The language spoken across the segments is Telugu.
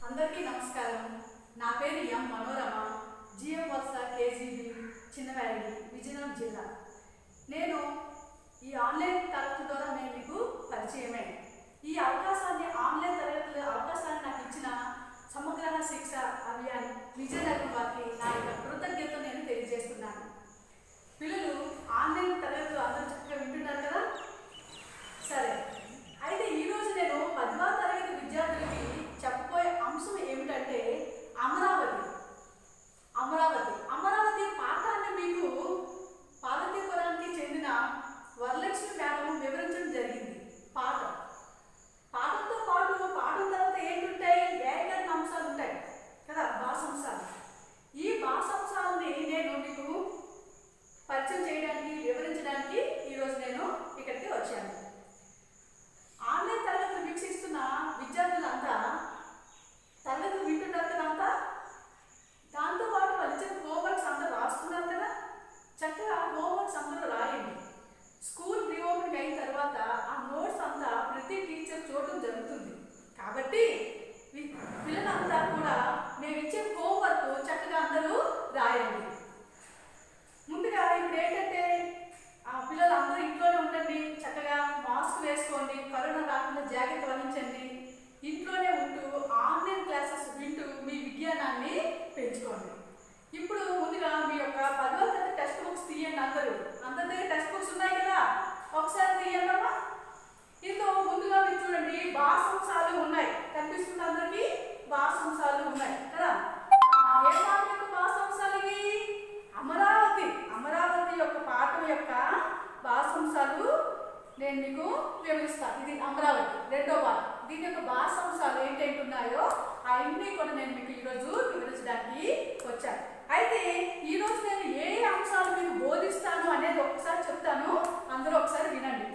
అందరికీ నమస్కారం. నా పేరు ఎం మనోరమ, జిఎం వత్స కేజీబీ చిన్నవాడి విజయనగరం జిల్లా. నేను ఈ ఆన్లైన్ తరగతి ద్వారా మీకు పరిచయమే. ఈ అవకాశాన్ని ఆన్లైన్ తరగతుల అవకాశాన్ని నాకు ఇచ్చిన సమగ్ర శిక్ష అభియాన్ విజయనగరం వారికి నా యొక్క కృతజ్ఞతలు నేను తెలియజేస్తున్నాను. పిల్లలు ఆన్లైన్ తరగతులు అందరూ చక్కగా వింటున్నారు కదా. సరే, అయితే ఈరోజు నేను 10వ తరగతి విద్యార్థులకి చెప్పబోయే అంశం ఏమిటంటే అమరావతి పాఠాన్ని మీకు పార్వతీపురానికి చెందిన వరలక్ష్మి మేడం వివరించడం జరిగింది. పాఠంతో పాటు పాఠం తర్వాత ఏంటుంటాయి, వ్యాకరణ అంశాలు ఉంటాయి కదా, భాషాంశాలు. ఈ భాషాంశాలని నేను మీకు పరిచయం చేయడానికి వివరించడానికి ఈరోజు నేను ఇక్కడికి వచ్చాను. ఆన్లైన్ తరగతులు వీక్షిస్తున్న విద్యార్థులంతా తరగతులు వింటున్నారు కదా, అంతా దాంతోపాటు వాళ్ళు ఇచ్చిన హోంవర్క్స్ అందరూ రాస్తున్నారు కదా. చక్కగా హోంవర్క్స్ అందరూ రాయండి. స్కూల్ రీఓపెన్ అయిన తర్వాత ఆ నోట్స్ అంతా ప్రతి టీచర్ చూడటం జరుగుతుంది. కాబట్టి పిల్లలంతా కూడా మేము ఇచ్చే హోంవర్క్ చక్కగా అందరూ రాయండి. ముందుగా ఇప్పుడు ఏంటంటే పిల్లలందరూ ఇంట్లోనే ఉండండి, చక్కగా మాస్క్ వేసుకోండి, కరోనా రాకుండా జాగ్రత్త వహించండి. ఇంట్లోనే ఉంటూ ఆన్లైన్ క్లాసెస్ వింటూ మీ విజ్ఞానాన్ని పెంచుకోండి. ఇప్పుడు ముందుగా మీ యొక్క 10వ తరగతి టెక్స్ట్ బుక్స్ తీయండి. అందరి దగ్గర టెక్స్ట్ బుక్స్ ఉన్నాయి కదా, ఒకసారి తీయండమ్మా. ఇందులో ముందుగా మీరు చూడండి, భాషాంశాలు ఉన్నాయి, కనిపిస్తుంది అందరికీ. భాషాంశాలు ఉన్నాయి కదా. ఏ పాఠం యొక్క భాషాంశాలు ఇవి? అమరావతి యొక్క పాఠం యొక్క భాషాంశాలు నేను మీకు వివరిస్తాను. ఇది అమరావతి 2వ పాఠం. దీని యొక్క భాషాంశాలు ఏంటంటున్నాయో అవన్నీ కూడా నేను మీకు ఈరోజు వివరించడానికి వచ్చాను. అయితే ఈరోజు నేను ఏ అంశాలు మీకు బోధిస్తాను అనేది ఒకసారి చెప్తాను, అందరూ ఒకసారి వినండి.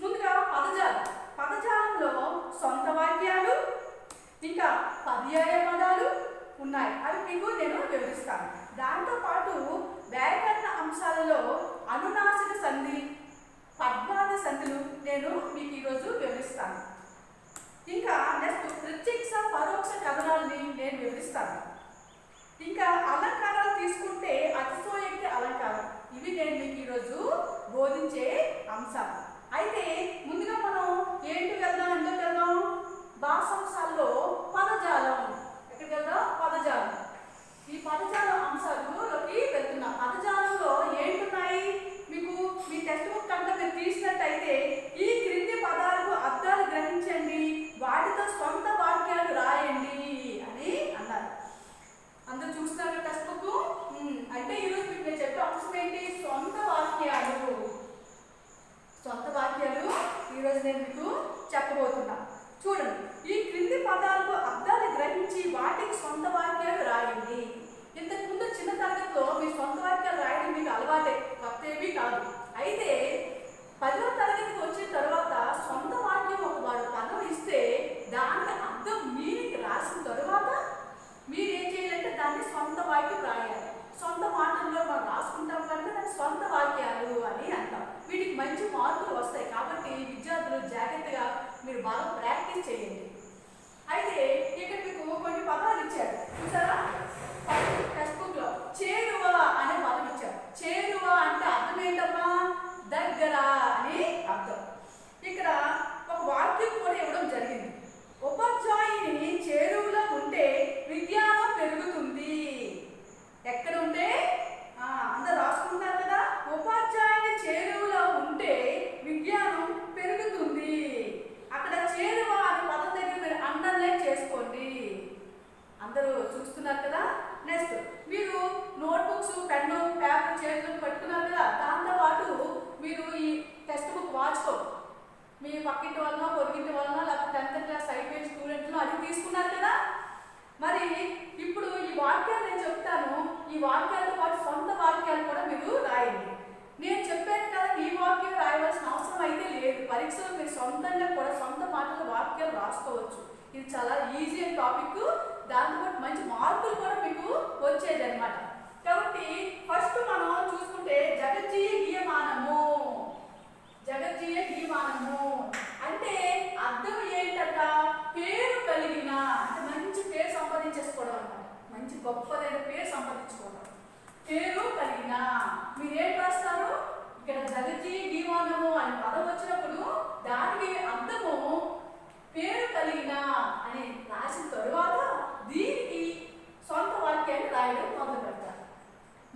ముందుగా పదజాలంలో సొంత వాక్యాలు ఇంకా పర్యాయ పదాలు ఉన్నాయి, అవి మీకు నేను వివరిస్తాను. దాంతోపాటు వ్యాకరణ అంశాలలో అనునాసిక సంధి, పద్మాది సంధులు నేను మీకు ఈరోజు వివరిస్తాను. ఇంకా నెక్స్ట్ ప్రత్యక్ష పరోక్ష కథనాలని నేను వివరిస్తాను. ఇంకా అలంకారాలు తీసుకుంటే అతిశయోక్తి అలంకారం, ఇవి నేను మీకు ఈరోజు బోధించే అంశాలు. అయితే ముందుగా మనం ఎందుకు వెళ్దాం, భాషాంశాల్లో పదజాలం. ఎక్కడికి వెళ్దాం? పదజాలం. ఈ పదజాలం అంశాలలోకి వెళ్తున్నా. పదజాలంలో ఏంటున్నాయి మీకు మీ టెక్స్ట్ బుక్ అంతా మీరు తీసినట్టయితే ఈ క్రింది పదాలకు అర్థాలు గ్రహించండి, వాటితో సొంత వాక్యాలు రాయండి అని అన్నారు. అందరూ చూస్తున్నారు టెక్స్ట్ బుక్. అంటే ఈరోజు మీకు నేను చెప్పే అంశం ఏంటి? సొంత వాక్యాలు ఈరోజు నేను మీకు చెప్పబోతున్నా. చూడండి, ఈ క్రింది పదాలకు అర్థాలు గ్రహించి వాటికి సొంత వాక్యాలు రాయండి. ఇంతకుముందు చిన్న తరగతిలో మీ సొంత వాక్యాలు రాయడం మీకు అలవాటే, కొత్త ఏమీ కాదు. అయితే 10వ తరగతికి వచ్చిన తర్వాత సొంత వాక్యం ఒక పదం ఇస్తే దానికి అర్థం మీనింగ్ రాసిన తర్వాత మీరు ఏం చేయాలంటే దాన్ని సొంత వాక్యం రాయాలి. సొంత మాటల్లో మనం రాసుకుంటాం కనుక దాన్ని సొంత వాక్యాలు అని అంటాం. వీటికి మంచి మార్కులు వస్తాయి. కాబట్టి విద్యార్థులు జాగ్రత్తగా మీరు బాగా ప్రాక్టీస్ చేయండి. అయితే ఇక్కడ మీకు కొన్ని పదాలు ఇచ్చారు, చూసారా? టెక్స్ట్ బుక్ లో చేరువ అనే పదం ఇచ్చారు. చేరువ అంటే అర్థం ఏంటమ్మా? దగ్గర అని అర్థం. ఇక్కడ ఒక వాక్యం కూడా ఇవ్వడం జరిగింది. ఉపాధ్యాయుని చేరువలో ఉంటే విజ్ఞానం పెరుగుతుంది. ఎక్కడ ఉంటే అందరు రాసుకుంటారు కదా, ఉపాధ్యాయుని చేరువలో ఉంటే విజ్ఞానం పెరుగుతుంది. అక్కడ చేరువ అనే పదం దగ్గర మీరు అండర్లైన్ చేసుకోండి. అందరూ చూస్తున్నారు కదా. నెక్స్ట్, మీరు నోట్బుక్స్, పెన్ను, పేపర్ చేతులకు పట్టుకున్నారు కదా, దాంతోపాటు మీరు ఈ టెక్స్ట్ బుక్ వాచుకో మీ పక్కింటి వాళ్ళనో పొరుగింటి వాళ్ళనో లేకపోతే 10th క్లాస్ అయిపోయిన స్టూడెంట్నో అది తీసుకున్నారు కదా. మరి ఇప్పుడు ఈ వాక్యాలు నేను చెప్తాను, ఈ వాక్యాలతో పాటు సొంత వాక్యాలు కూడా మీరు రాయండి. నేను చెప్పాను కదా, ఈ వాక్యం రాయవలసిన అవసరం అయితే లేదు. పరీక్షలో మీరు సొంతంగా కూడా సొంత మాటల వాక్యాలు రాసుకోవచ్చు. ఇది చాలా ఈజీ అయిన టాపిక్, దాంతోపాటు మంచి మార్కులు కూడా మీకు వచ్చేది అనమాట. కాబట్టి ఫస్ట్ మనం చూసుకుంటే జగజ్జీయ గీయమానము అంటే అర్థం ఏంటంట? పేరు కలిగిన, అంటే మంచి పేరు జగతి గీవానము అనే పదం వచ్చినప్పుడు దానికి అర్థము పేరు కలిగిన అని రాసిన తరువాత దీనికి సొంత వాక్యాన్ని రాయడం మొదలు పెడతారు.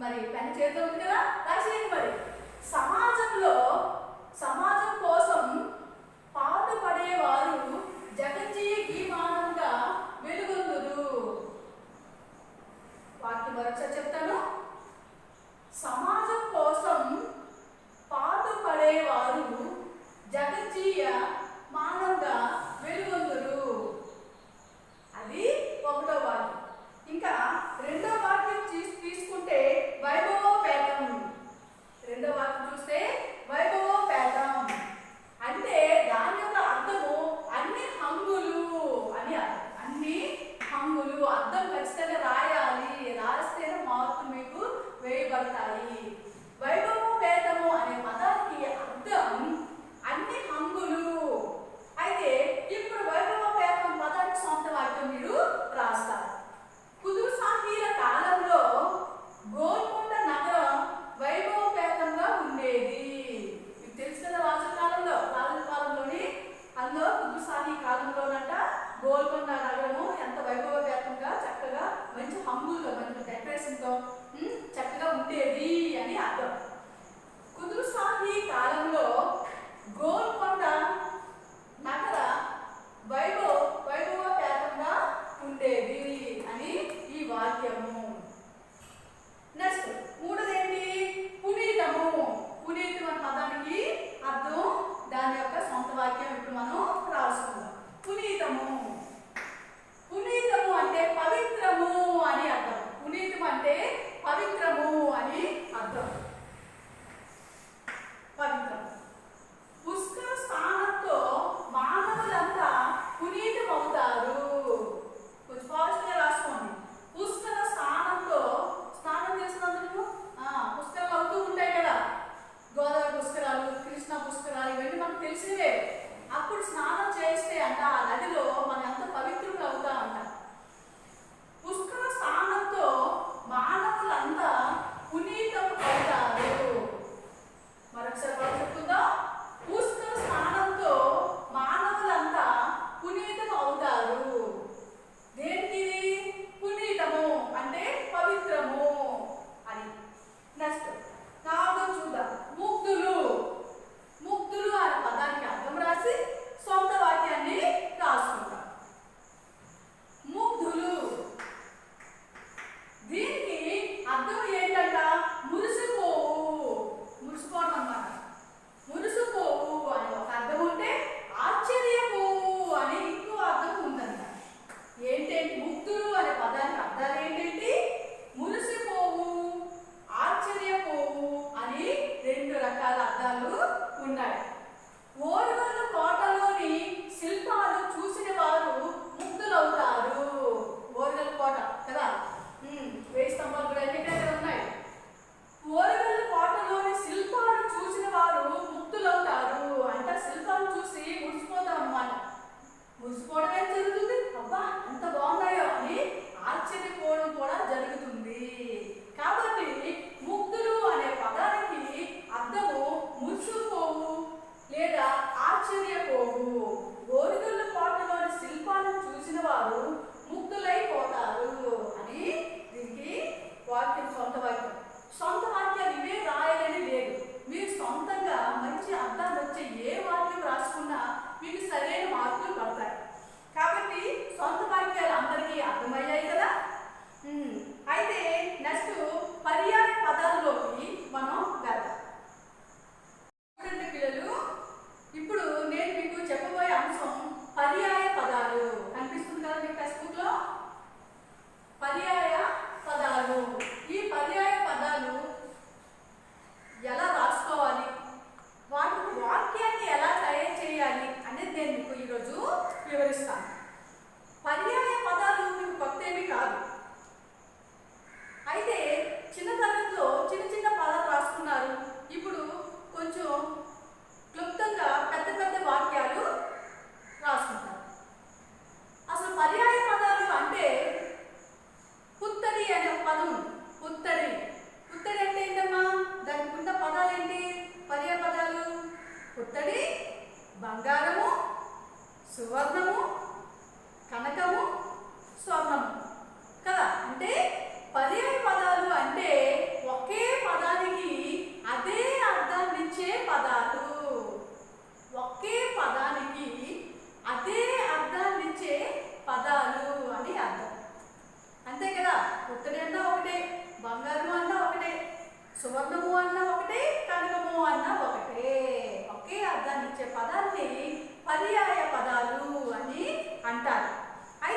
మరి పెన్ చేతిలో ఉంది కదా, రాసేయండి. మరి సమాజం కోసం పాటుపడేవారు జగజ్జీయ గీమానంగా వెలుగొందురు. వాక్యం మరొకసారి చెప్తాను. సమాజం కోసం పాటుపడేవారు జగజ్జీయ మానంగా వెలుగొందురు. అది ఒకటో వాక్యం. ఇంకా రెండో వాక్యం తీసుకుంటే వైభవోపేతం. రెండో వాక్యం చూస్తే వైభవోపేతం అంటే దాని యొక్క అర్థము అన్ని హంగులు అని అర్థం. అన్ని హంగులు అర్థం ఖచ్చితంగా రాయాలి, రాస్తేనే మార్కులు మీకు వేయబడతాయి. వైభవోపేతము అనే పదానికి అర్థం అన్ని హంగులు. అయితే ఇప్పుడు వైభవోపేతం పదానికి సొంత వాక్యం మీరు రాస్తారు. కుతుబ్ షాహీల కాలంలో గోల్కొండ నగరం వైభవోపేతంగా ఉండేది. మీకు తెలుసు కదా, రాజుల కాలంలోని అందులో కుతుబ్ షాహీ కాలంలోనంట గోల్కొండ నగరము ఎంత వైభవోపేతంగా చక్కగా మంచి హంగులతో మంచి డెకరేషన్తో చక్కగా ఉండేది అని అర్థం. కుతుబ్ షాహీ కాలంలో గోల్కొండ నగర వైభవోపేతంగా ఉండేది అని ఈ వాక్యము. నెక్స్ట్ మూడోది ఏంటి? పునీతము. పునీతం అనే పదానికి అర్థం దాని యొక్క సొంత వాక్యం ఇప్పుడు మనం రాసుకుందాం. పునీతము. పునీతము అంటే పవిత్రము అని అర్థం. పునీతం అంటే పవిత్రము అని అర్థం. పవిత్రం. పుష్కర స్నానంతో మానవులంతా పునీతం అవుతారు. కొంచెం ఫాస్ట్గా రాసుకోండి. పుష్కర స్నానంతో స్నానం చేసినందుకు పుష్కరాలు అవుతూ ఉంటాయి కదా, గోదావరి పుష్కరాలు, కృష్ణ పుష్కరాలు, ఇవన్నీ మనకు తెలిసివే. అప్పుడు స్నానం చేస్తే అంట ఆ నదిలో మనం ఎంత పవిత్రులు అవుతామంట. పుష్కర స్నానంతో మానవులంతా పునీతం అవుతారు. మరొకసారి బాగా చెప్పుకుందాం. పుష్కర స్నానంతో మానవులంతా పునీతం అవుతారు. దేనికి? పునీతము అంటే పవిత్రము అని. నెక్స్ట్ నాలుగో చూద్దాం. ముగ్ధులు. ముగ్ధులు అనే పదానికి అర్థం రాసి సొంత వాక్యాన్ని రాసుకుంటాం. ముగ్ధులు దీనికి అర్థం ఏంటంట? మురిసిపోవు. మురిసిపోవడం అన్నమాట. మురిసిపోవు అని ఒక అర్థం ఉంటే ఆశ్చర్యపోవు అని ఇంకో అర్థం ఉందంట. ఏంటంటే ముగ్ధులు అనే పదానికి అర్థాలు ఏంటంటే మురిసిపోవు, ఆశ్చర్యపోవు అని రెండు రకాల అర్థాలు ఉన్నాయి. ఓరుగల్లు కోటలోని శిల్పాలు చూసిన వారు ముగ్ధులవుతారు. ఓరుగల్లు కోట కదా, 1000 స్తంభాలు కూడా ఎన్ని దగ్గర ఉన్నాయి. ఓరుగల్లు కోటలోని శిల్పాలు చూసిన వారు ముగ్ధులవుతారు అంటే శిల్పాలు చూసి మురిసిపోతాం అన్నమాట. మురిసిపోవడం ఏం జరుగుతుంది? అబ్బా ఎంత బాగున్నాయో అని ఆశ్చర్యపోవడం కూడా జరుగుతుంది. కాబట్టి ముగ్ధులు అనే పదానికి అర్థము మురిసిపోవు లేదా ఆశ్చర్యపోవు. ఓరుగల్లు కోటలోని శిల్పాలను చూసిన వారు ముగ్ధులైపోతారు అని దీనికి వాక్యం సొంత వాక్యం. సొంత వాక్యాలు ఇవే రాయాలని లేదు. మీరు సొంతంగా మంచి అర్థాలు వచ్చే ఏ వాక్యం రాసుకున్నా మీకు సరైన మార్కులు పడతాయి.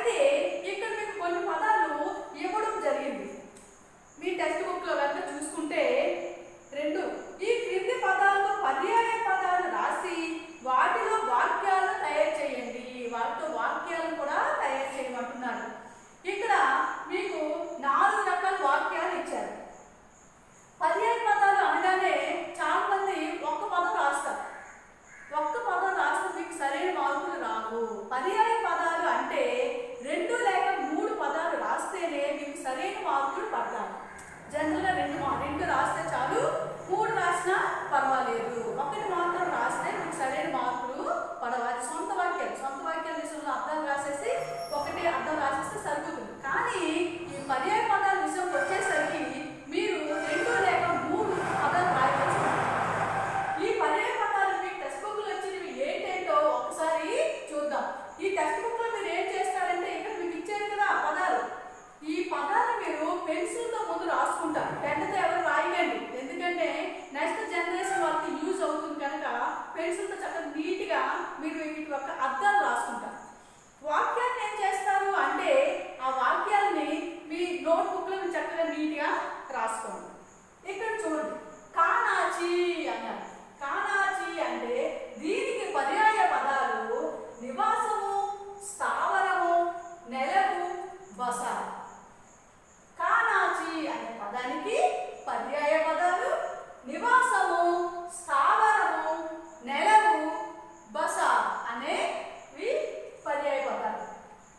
అయితే ఇక్కడ మీకు కొన్ని పదాలు ఇవ్వడం జరిగింది. మీ టెక్స్ట్ బుక్ లో కనుక చూసుకుంటే రెండు, ఈ క్రింది పదాలతో పర్యాయ పదాలు రాసి వాటిలో వాక్యాలను తయారు చేయండి. వాటితో వాక్యాలను కూడా తయారు చేయమంటున్నారు. ఇక్కడ మీకు 4 రకాల వాక్యాలు ఇచ్చారు. పర్యాయ పదాలు అనగానే చాలా మంది ఒక్క పదం రాస్తారు. ఒక్క పదం రాస్తే మీకు సరైన మార్కులు రావు. పర్యాయ పదాలు అంటే 2 లేక 3 పదాలు రాస్తేనే మీకు సరైన మార్కులు పడతాయి. జనరల్గా 2 రాస్తే చాలు, 3 రాసినా పర్వాలేదు. 1 మాత్రం రాస్తే మీకు సరైన మార్కులు పడవాలి. సొంత వాక్యాల విషయంలో అర్థాలు రాసేసి 1 అర్థం రాసేస్తే సరిపోతుంది. కానీ ఈ పర్యాయ పదాల విషయంలో వచ్చేసరికి మీరు 2 లేక 3 పదాలు రాయవచ్చు. ఈ పర్యాయ పదాలు మీ టెక్స్ట్ బుక్ లో వచ్చినవి ఏంటేంటో ఒకసారి చూద్దాం. ఈ టెక్స్ట్ బుక్ లో మీరు ఏం చేస్తారంటే ఇక్కడ మీకు ఇచ్చారు కదా పదాలు, ఈ పదాలు మీరు పెన్సిల్తో ముందు రాసుకుంటారు. పెన్నుతో ఎవరు రాయకండి, ఎందుకంటే నెక్స్ట్ జనరేషన్ వాళ్ళకి యూజ్ అవుతుంది కనుక పెన్సిల్తో చక్కగా నీట్గా మీరు వీటి యొక్క అర్థాలు రాసుకుంటారు. వాక్యాన్ని ఏం చేస్తారు అంటే ఆ వాక్యాలని మీ నోట్బుక్లో మీరు చక్కగా నీట్గా రాసుకోండి. ఇక్కడ చూడండి, కానాచి అన్నారు. కానాచి అంటే దీనికి పర్యాయ పదాలు నివాసము, స్థావరము, నెలవు, బస. కానాచి అనే పదానికి పర్యాయ పదాలు నివాసము, స్థావరము, నెలవు, బస అనేవి పర్యాయ పదాలు.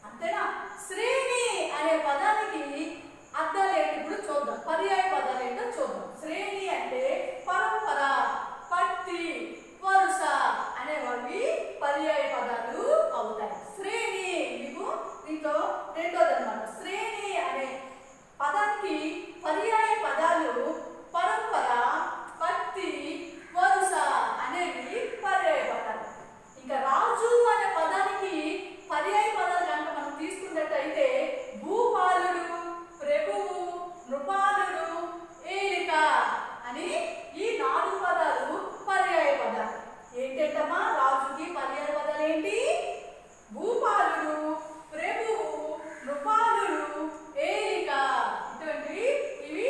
అంతేనా? శ్రేణి అనే పదానికి అర్థాలు ఏంటి ఇప్పుడు చూద్దాం. పర్యాయ పదాలు ఏంటో చూద్దాం. శ్రేణి అంటే పరంపర, పత్తి, వరుస అనేవి పర్యాయ పదాలు అవుతాయి. శ్రేణి మీకు దీంట్లో రెండోది అన్నమాట. శ్రేణి అనే పదానికి పర్యాయ పదాలు పరంపర, పత్తి, వరుస అనేవి పర్యాయ పదాలు. ఇంకా రాజు అనే పదానికి పర్యాయ పదాలు కనుక మనం తీసుకున్నట్టయితే భూపాలుడు, ప్రభువు, నృపాలుడు, ఏలిక అని ఈ 4 పదాలు పర్యాయ పదాలు. ఏంటంటమ్మా రాజుకి పర్యాయ పదాలు ఏంటి? భూపాలుడు, ప్రభువు, నృపాలుడు, ఏలిక. ఇటువంటివి ఇవి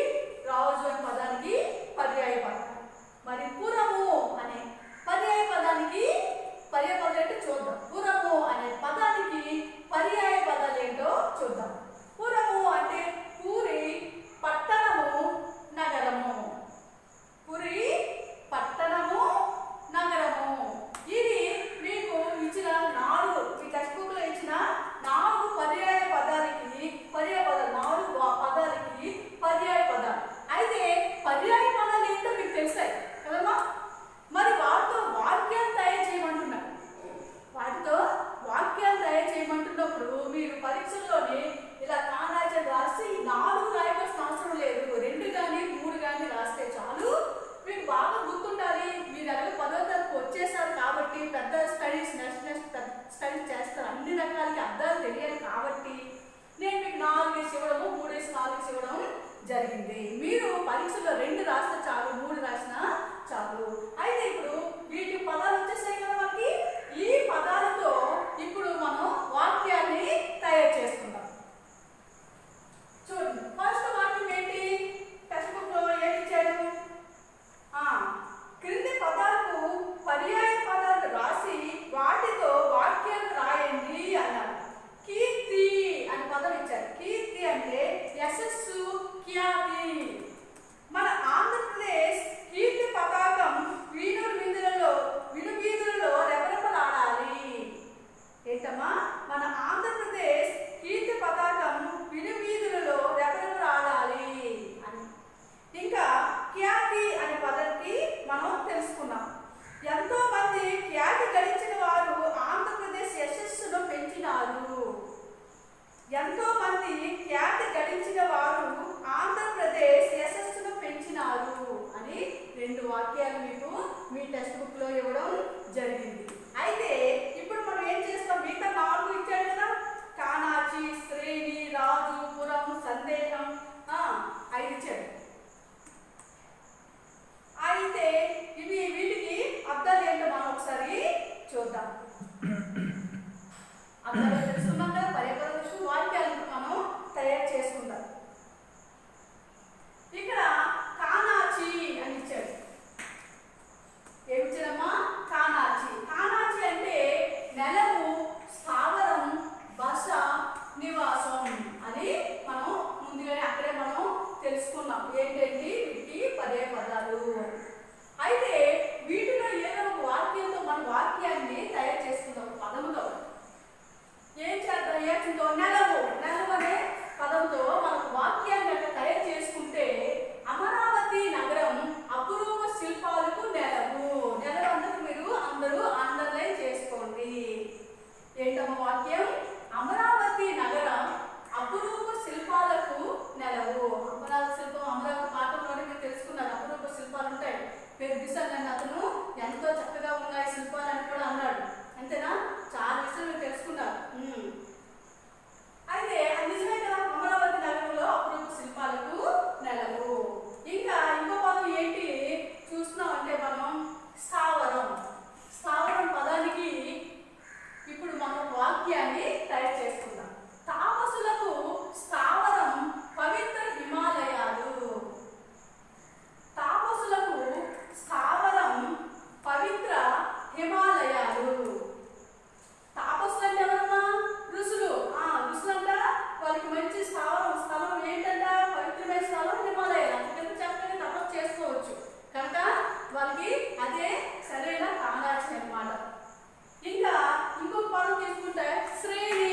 రాజు అనే పదానికి పర్యాయ పదాలు. మరి పురము అనే పర్యాయ పదానికి పర్యాయ పదాలు ఏంటో చూద్దాం. పురము అనే పదానికి పర్యాయ పదాలు ఏంటో చూద్దాం. పురము అంటే పూరి, పట్టణము, నగరము. పురి, పట్టణము, నగరము. ఇది మీకు ఇచ్చిన 4 ఈ టెక్స్ట్ బుక్ లో ఇచ్చిన 4 పర్యాయ పదాలకి పర్యాయ పదాలు 4 పదాలకి పర్యాయ పదాలు. అయితే పర్యాయ పదాలు ఏంటో మీకు తెలుస్తాయి కదమ్మా. మరి వాటితో వాక్యాలు తయారు చేయమంటున్నారు. వాటితో వాక్యాలు తయారు చేయమంటున్నప్పుడు మీరు పరీక్షల్లోనే ఇలా కానాచని రాసి 4 రాయవలసిన అవసరం లేదు. 2 కానీ 3 కానీ రాస్తే చాలు, మీకు బాగా గుర్తుండాలి. మీరు అలాగే 10వ తరగతికి వచ్చేసారు కాబట్టి పెద్ద స్టడీస్ నెక్స్ట్ స్టడీస్ చేస్తారు. అన్ని రకాలకి అర్థాలు తెలియాలి కాబట్టి నేను మీకు 4 ఇవ్వడము, 3 ఇవ్వడం జరిగింది. మీరు పరీక్షలో 2 రాస్తే చాలు, 3 రాసినా చాలు. అయితే ఇప్పుడు వీటి పదాలు వచ్చేసాయి కదా మనకి. ఈ పదాలతో ఇప్పుడు మనం వాక్యాన్ని తయారు చేసుకుందాం. చూడండి, ఫస్ట్ వాక్యం ఏంటి? టెక్స్ట్ బుక్ లో ఏమి ఇచ్చాడు? క్రింది పదాలకు పర్యాయ పదాలు రాసి వాటితో వాక్యాలు రాయండి అన్నారు. కీర్తి అనే పదం ఇచ్చారు. కీర్తి అంటే యశస్సు, ఖ్యాతి. మన ఆంధ్రప్రదేశ్ కీర్తి పతాకం వినువీధులలో రెపరెపలాడాలి. ఏంటమ్మా? మన ఆంధ్రప్రదేశ్ కీర్తి పతాకం వినువీధులలో రెపరెపలాడాలి అని. ఇంకా ఖ్యాతి అనే పదానికి మనం తెలుసుకున్నాం. ఎంతో మంది ఖ్యాతి గడించిన వారు ఆంధ్రప్రదేశ్ యశస్సును పెంచినారు. ఎంతో మంది ఖ్యాతి గడించిన వారు ఆంధ్రప్రదేశ్ యశస్సును పెంచినారు అని 2 వాక్యాలు మీకు మీ టెక్స్ట్ బుక్ లో ఇవ్వడం జరిగింది. అయితే ఇప్పుడు మనం ఏం చేస్తాం? మిగతా 4 ఇచ్చాడు కదా, కానాచి, శ్రేణి, రాజు, పురం, సందేహం, 5 ఇచ్చాడు. అయితే వీటికి అర్థాలు ఏంటో మనం ఒకసారి చూద్దాం. అర్థాలు తెలుసుకున్నాం కదా పర్యాపద కానీ అతను ఎంతో చక్కగా ఉన్నాయి శిల్పాలు అని కూడా అన్నాడు. అంతేనా? చాలా విషయాలు మీరు తెలుసుకున్నారు. అయితే అది నిజమే కదా, అమరావతి నగరంలో అపురూప శిల్పాలకు నెలవు. ఇంకా ఇంకో పదం ఏంటి చూస్తున్నాం అంటే మనం స్థావరం. స్థావరం పదానికి ఇప్పుడు మనం వాక్యాన్ని తయారు చేసుకుందాం. తాపసులకు స్థావరం పవిత్ర హిమాలయాలు. తాపసులకు స్థావరం పవిత్ర హిమాలయాలు. తాపసులు అంటే ఎవరమ్మా? ఋషులు. ఋషులంట వాళ్ళకి మంచి స్థలం ఏంటంట? పవిత్రమైన స్థలం హిమాలయాలు. అందుకని చక్కగా తపస్సు చేసుకోవచ్చు కనుక వాళ్ళకి అదే సరైన కాంగాచి అన్నమాట. ఇంకా ఇంకొక పదం తీసుకుంటే శ్రేణి.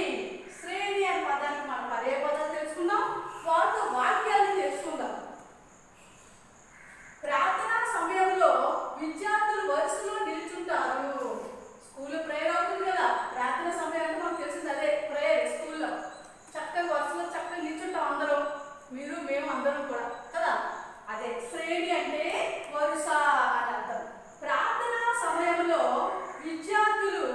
శ్రేణి అనే పదానికి మనం పర్యాయ పదాలు తెలుసుకుందాం, వాటితో వాక్యాలను తెలుసుకుందాం. ప్రార్థనా సమయంలో విద్యార్థులు వరుసలో నిల్చుంటారు. స్కూల్లో ప్రేయర్ అవుతుంది కదా, ప్రార్థన సమయం అంటే మనకు తెలిసింది అదే ప్రేయర్. స్కూల్లో చక్కగా వరుసలో చక్కగా నిల్చుంటాం అందరూ, మీరు మేము అందరం కూడా కదా. అదే శ్రేణి అంటే వరుస అని అర్థం. ప్రార్థనా సమయంలో విద్యార్థులు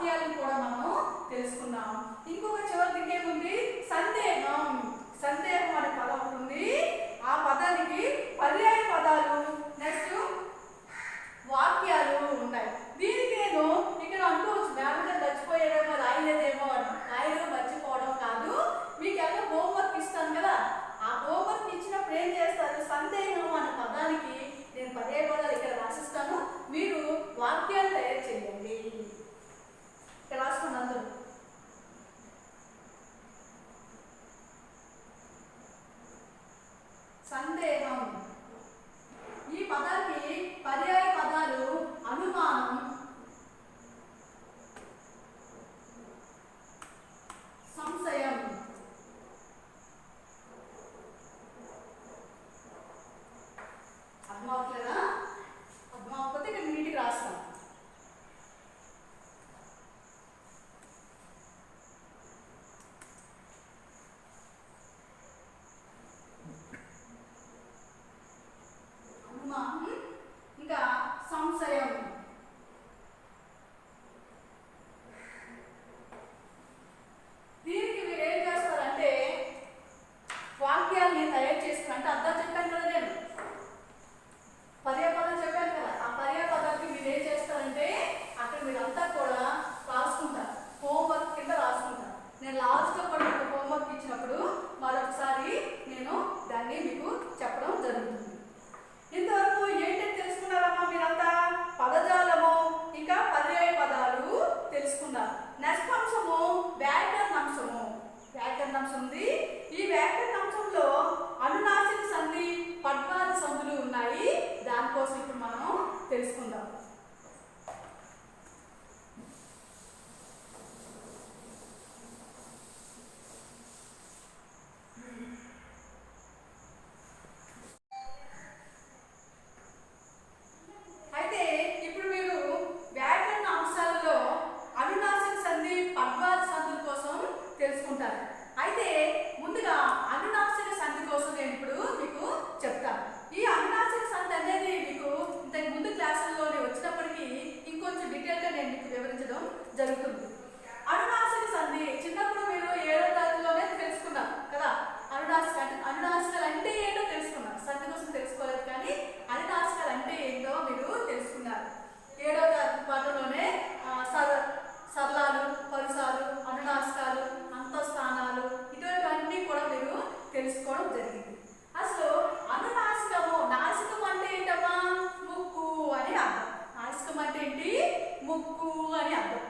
వాక్యాలను కూడా మనం తెలుసుకున్నాం. ఇంకొక చివరి ఇంకేముంది, సందేహం. సందేహం అనే పదం ఒకటి ఉంది. ఆ పదానికి పర్యాయ పదాలు నెక్స్ట్ వాక్యాలు ఉన్నాయి. దీనికి నేను ఇక్కడ అనుకోవచ్చు మేడం మర్చిపోయేదేమో, రాయలేదేమో అని. రాయడం మర్చిపోవడం కాదు, మీకు ఏమైనా హోంవర్క్ ఇస్తాను కదా, ఆ హోంవర్క్ ఇచ్చినప్పుడు ఏం చేస్తారు, సందేహం అనే పదానికి నేను పర్యాయ పదాలు ఇక్కడ రాసిస్తాను, మీరు వాక్యాలు తయారు చేయండి. ఇక్కడ రాసుకోండి అందరూ. సందేహం. ఈ పదానికి పర్యాయ పదాలు అనుమానం, సంశయం, అర్థమవుతుందా? అర్థమవుతుంది. ఇక్కడ నీటికి రాస్తాం. అనుమానం ఇంకా సంశయం. దీనికి మీరు ఏం చేస్తారంటే వాక్యాల్ని తయారు చేసుకుని, అర్థం చెప్పాను కదా, నేను పర్యాయ పదం చెప్పాను కదా, ఆ పర్యాయ పదానికి మీరు ఏం చేస్తారంటే అక్కడ మీరంతా కూడా రాసుకుంటారు, హోంవర్క్ కింద రాసుకుంటారు. నేను లాస్ట్లో కూడా మీకు హోంవర్క్ ఇచ్చినప్పుడు మరొకసారి నేను దాన్ని మీకు చెప్పడం జరుగుతుంది. ఇంతవరకు ఏంటని తెలుసుకున్నారమ్మా మీరంతా? పదజాలము ఇంకా పర్యాయ పదాలు తెలుసుకున్నారు. నెక్స్ట్ అంశము వ్యాకరణాంశము. వ్యాకరణాంశం ఉంది. ఈ వ్యాకరణాంశంలో అనునాసిక సంధి, పద్మాది సంధులు ఉన్నాయి. దానికోసం ఇప్పుడు మనం తెలుసుకుందాం. అయితే ఇప్పుడు మీరు వ్యాకరణ అంశాలలో అనునాసిక సంధి, పద్మాది సంధుల కోసం తెలుసుకుంటారు. అయితే ముందుగా అనునాసిక సంధి కోసం నేను ఇప్పుడు మీకు చెప్తాను. ఈ అనునాసిక సంధి అనేది మీకు ఇంతకు ముందు క్లాసుల్లోనే వచ్చినప్పటికీ ఇంకొంచెం డీటెయిల్గా నేను మీకు వివరించడం జరుగుతుంది. అనునాసిక సంధి చిన్నప్పుడు మీరు 7వ తరగతిలోనే తెలుసుకున్నారు కదా. అనునాసికలు అంటే ఏంటో తెలుసుకున్నారు. సంధి కోసం తెలుసుకోలేదు కానీ అనునాసికలు అంటే ఏంటో మీరు తెలుసుకున్నారు. 7వ తరగతి పాఠంలోనే సరళాలు, పరుసాలు, అనునాసికాలు, అంతఃస్థానాలు ఇటువంటివన్నీ కూడా మీరు తెలుసుకోవడం జరిగింది. అసలు అనునాసికము, నాసికం అంటే ఏంటమ్మా? ముక్కు అని అర్థం. నాసికం అంటే ఏంటి? ముక్కు అని అర్థం.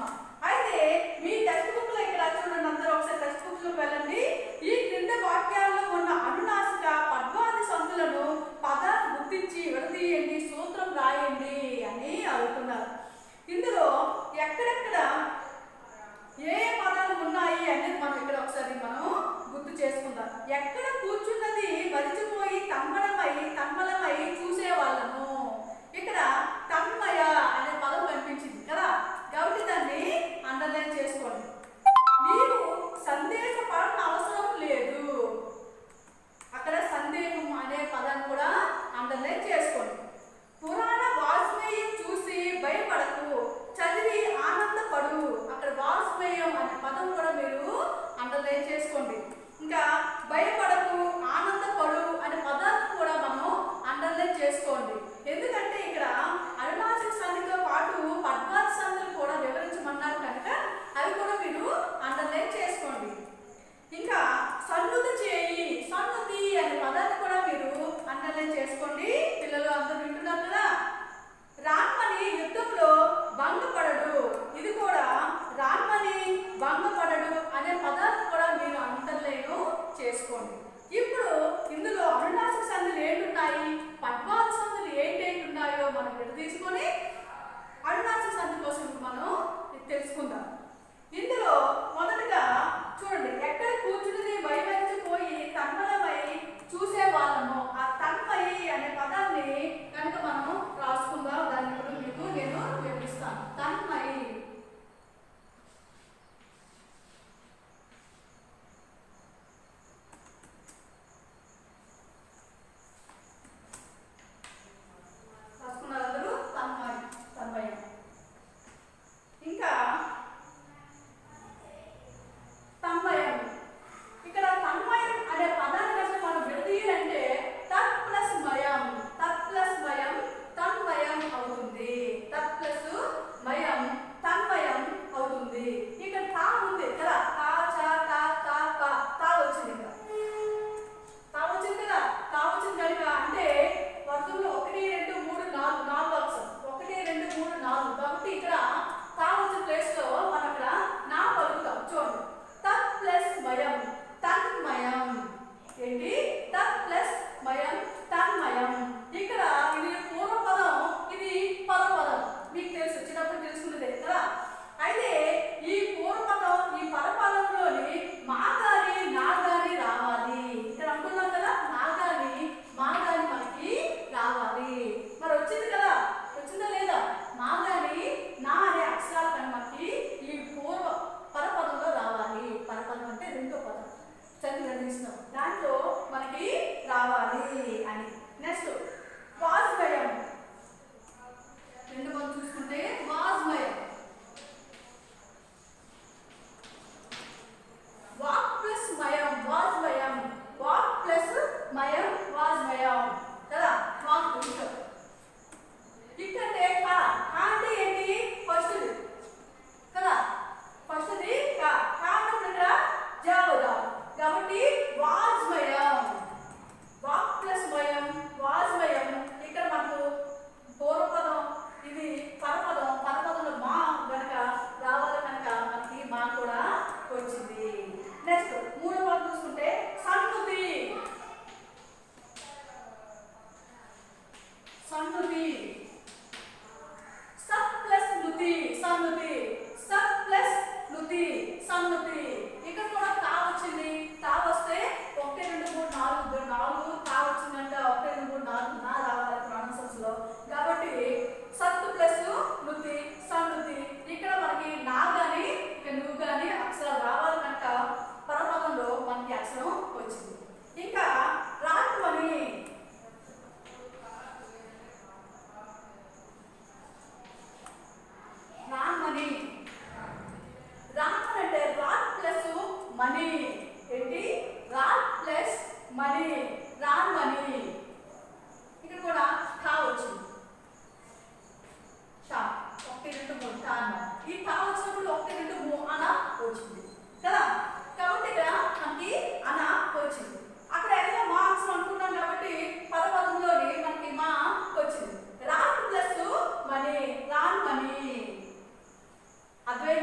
చేసుకున్నాం. అయితే మీ టెక్స్ట్ బుక్ లో ఇక్కడ చూడండి, అందరూ ఒకసారి టెక్స్ట్ బుక్ లోకి వెళ్ళండి. ఈ క్రింద వాక్యాల్లో ఉన్న అనునాసిక పద్వాది సందులను పదాలు గుర్తించి విడదీయండి, సూత్రం రాయండి అని అడుగుతున్నారు. ఇందులో ఎక్కడెక్కడ ఏ పదాలు ఉన్నాయి అనేది మనం ఇక్కడ ఒకసారి మనం గుర్తు చేసుకుందాం. ఎక్కడ కూర్చున్నది మరిచిపోయి తన్మలమై చూసేవాళ్ళము. ఇక్కడ తన్మయ అనే పదం కనిపించింది కదా, కాబట్టి దాన్ని అండర్లైన్ చేసుకోండి. మీరు సందేహపడన అవసరం లేదు. అక్కడ సందేహం అనే పదాన్ని కూడా అండర్లైన్ చేసుకోండి. పురాణ వాజ్మేయం చూసి భయపడకు, చదివి ఆనందపడు. అక్కడ వాజ్మేయం అనే పదం కూడా మీరు అండర్లైన్ చేసుకోండి. ఇంకా భయపడకు, ఆనందపడు అనే పదాన్ని కూడా మనం అండర్లైన్ చేసుకోండి. ఎందుకంటే ఇక్కడ అనునాసిక సంధితో పాటు పద్వాది సంధులు కూడా వివరించమన్నారు కనుక అవి కూడా మీరు అండర్లైన్ చేసుకోండి. ఇంకా సన్నుతి చేయి, సన్నుతి అనే పదాన్ని కూడా మీరు అండర్లైన్ చేసుకోండి. పిల్లలు అందరూ వింటున్నారు కదా. రాన్మని యుద్ధంలో భంగపడడు, ఇది కూడా రాన్మని భంగపడడు అనే పదాన్ని కూడా మీరు అండర్లైన్ చేసుకోండి. ఇప్పుడు ఇందులో అనునాసిక సంధులు ఏంటున్నాయి, పద్వాది సంధులు ఏంటేంటి ఉన్నాయో మనం విడదీసుకొని అనునాసిక సంధి కోసం మనం తెలుసుకుందాం. ఇందులో మొదటగా చూడండి, ఎక్కడ కూర్చుని వైవరించిపోయి తన్మలమై చూసే వాళ్ళము. ఆ తన్మయి అనే పదాన్ని కనుక మనం రాసుకుందాం. దాన్ని ఇప్పుడు మీకు నేను వివరిస్తాను. తన్మయి దాంట్లో మనకి రావాలి అని. నెక్స్ట్ వాజ్మయం, రెండు మనం చూసుకుంటే వాజ్మయం, వాక్ ప్లస్ మయం వాజ్మయం, వాక్ ప్లస్ మయం వాజ్మయం కదా. వాక్ ఇక్కడ అంటే ఏంటి, ఫస్ట్ కదా, ఫస్ట్ది కానప్పుడు ఇక్కడ జావుదా, కాబట్టి వాజ్మయం, వాక్ ప్లస్ మయం వాజ్మయం. ఇక్కడ మనకు పూర్వపదం, ఇది పరపదం, పరపదంలో మా గనక రావాలి కనుక మనకి మా కూడా వచ్చింది. నెక్స్ట్ మూడవ పదం చూసుకుంటే సన్నుతి, సన్నుతి, సత్ ప్లస్ నుతి, సన్నుతి, సత్ ప్లస్ నుతి, సన్నుతి. ఇక్కడ కూడా తా వచ్చింది. తా వస్తే 1 2 3 4 తా వచ్చిందంటే 1 2 3 4 నా రావాలి ప్రొనౌన్సన్స్ లో. కాబట్టి సత్ ప్లస్ నుతి, సన్నుతి. ఇక్కడ మనకి నా గాని ఇక నువ్వు గాని అక్షరాలు రావాలి కనుక పరపదంలో మనకి అక్షరం వచ్చింది. ఇంకా రాన్మని, రాన్మని, రాన్మని అంటే రాన్ ప్లస్ మనీ, ఏంటి రాన్ ప్లస్ మనీ, రాన్మని. ఇక్కడ కూడా ఠా వచ్చింది, ఠా 1 2 3 ఠా అన్న. ఈ ఠా వచ్చినప్పుడు 1 2 3 అన వచ్చింది కదా. కాబట్టి ఇక్కడ మనకి అన వచ్చింది. అక్కడ ఎలా మా అక్షరం అనుకున్నాం కాబట్టి పదపదంలోని మనకి మా వచ్చింది. రాన్ ప్లస్ మనీ, రాన్మని. అద్వైత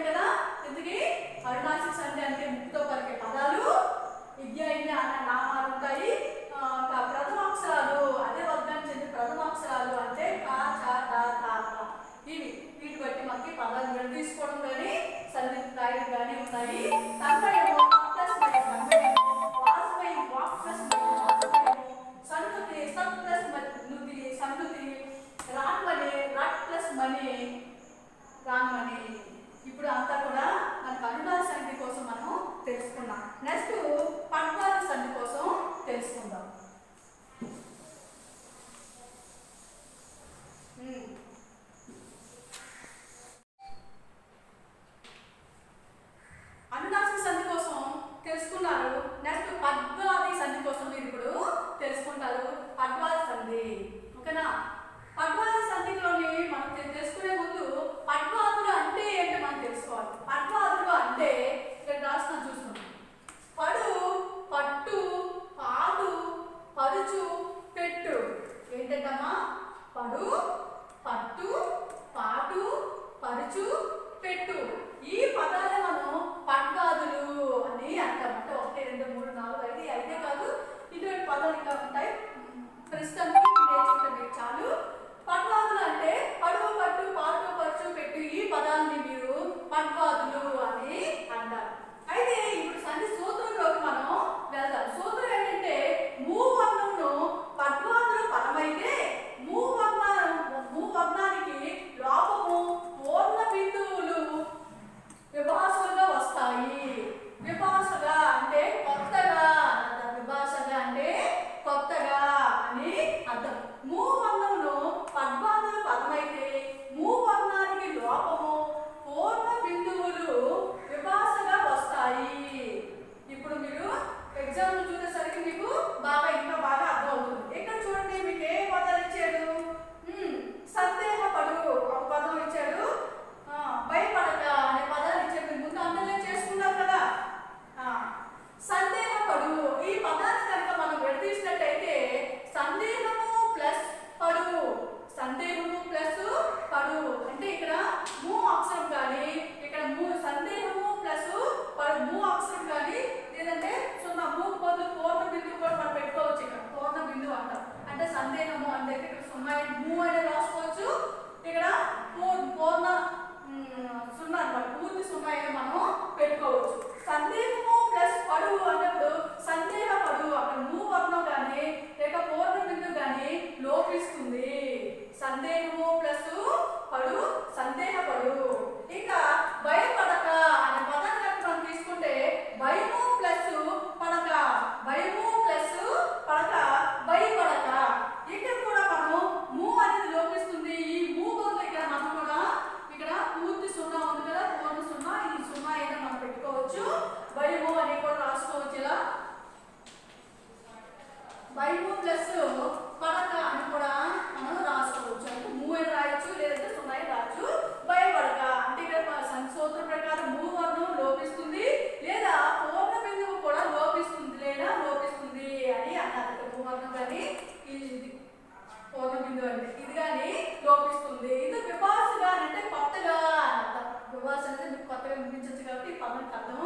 మనకు అర్థం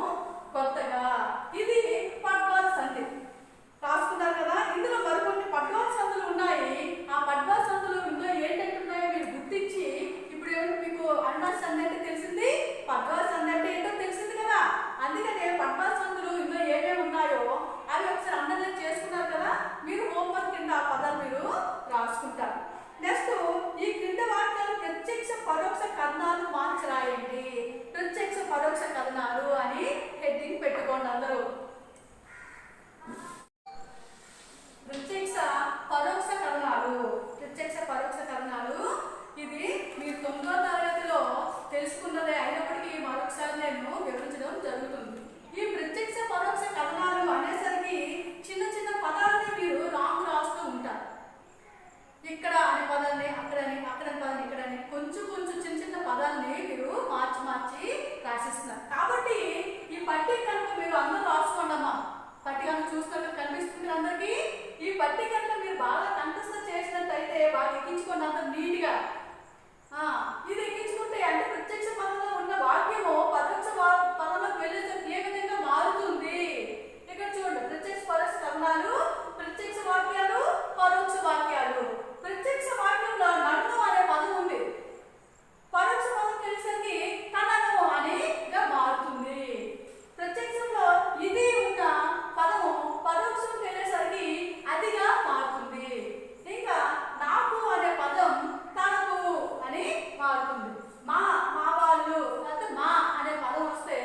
కొత్తగా. ఇది పడ్వాల సంధి రాసుకున్నారు కదా. ఇందులో మరికొన్ని పడ్వాల సంధులు ఉన్నాయి. ఆ పడ్వాల సంధులు ఇందులో ఏంటంటే ఉన్నాయో మీరు గుర్తించి, ఇప్పుడు ఏమంటే మీకు అన్వాల సంధి అంటే తెలిసింది, పడ్వాల సంధి అంటే ఏంటో తెలిసింది కదా. అందుకనే పడ్వాల సంధులు ఇందులో ఏమేమి ఉన్నాయో అవి ఒకసారి అండర్లైన్ చేసుకున్నారు కదా. మీరు హోంవర్క్ కింద ఆ పదాలు మీరు రాసుకుంటారు. నెక్స్ట్, ఈ క్రింద వాక్యాలు ప్రత్యక్ష పరోక్ష కథనాలు మార్చి రాయండి. ప్రత్యక్ష పరోక్ష కథనాలు అని హెడ్డింగ్ పెట్టుకోండి అందరూ. ప్రత్యక్ష పరోక్ష కథనాలు, ప్రత్యక్ష పరోక్ష కథనాలు ఇది మీరు 9వ తరగతిలో తెలుసుకున్నదే అయినప్పటికీ మరొకసారి నేను వివరించడం జరుగుతుంది. ఈ ప్రత్యక్ష పరోక్ష కథనాలు అనేసరికి చిన్న చిన్న పదాలని మీరు రాంగ్ రాస్తూ ఉంటారు. ఇక్కడ అనే పదాన్ని అక్కడని, అక్కడ పదాన్ని ఇక్కడని, కొంచెం కొంచెం చిన్న చిన్న పదాలని మీరు మార్చి మార్చి రాసిస్తున్నారు. కాబట్టి ఈ పట్టిక కనుక మీరు అందరూ రాసుకోండి అమ్మా. పట్టిక చూస్తున్నట్టు కనిపిస్తుంది అందరికీ. ఈ పట్టిక కనుక మీరు బాగా కంఠస్థ చేసినట్టయితే బాగా ఎక్కించుకోండి అందరూ నీట్గా. ఇది ఎక్కించుకుంటే అంటే ప్రత్యక్ష పదంలో ఉన్న వాక్యము పరోక్ష పదంలోకి వెళ్ళేసరికి ఏ విధంగా మారుతుంది. ఇక్కడ చూడండి, ప్రత్యక్ష పరోక్ష కథనాలు, ప్రత్యక్ష వాక్యాలు, పరోక్ష వాక్యాలు. ప్రత్యక్ష వాక్యంలో నన్ను అనే పదం ఉంది. పరోక్ష పదం తెలిసరికి తనను అనిగా మారుతుంది. ప్రత్యక్షంలో ఇది ఉన్న పదము పరోక్షం వెళ్ళేసరికి అదిగా మారుతుంది. ఇంకా నాకు అనే పదం తనకు అని మారుతుంది. మా వాళ్ళు అంటే మా అనే పదం వస్తే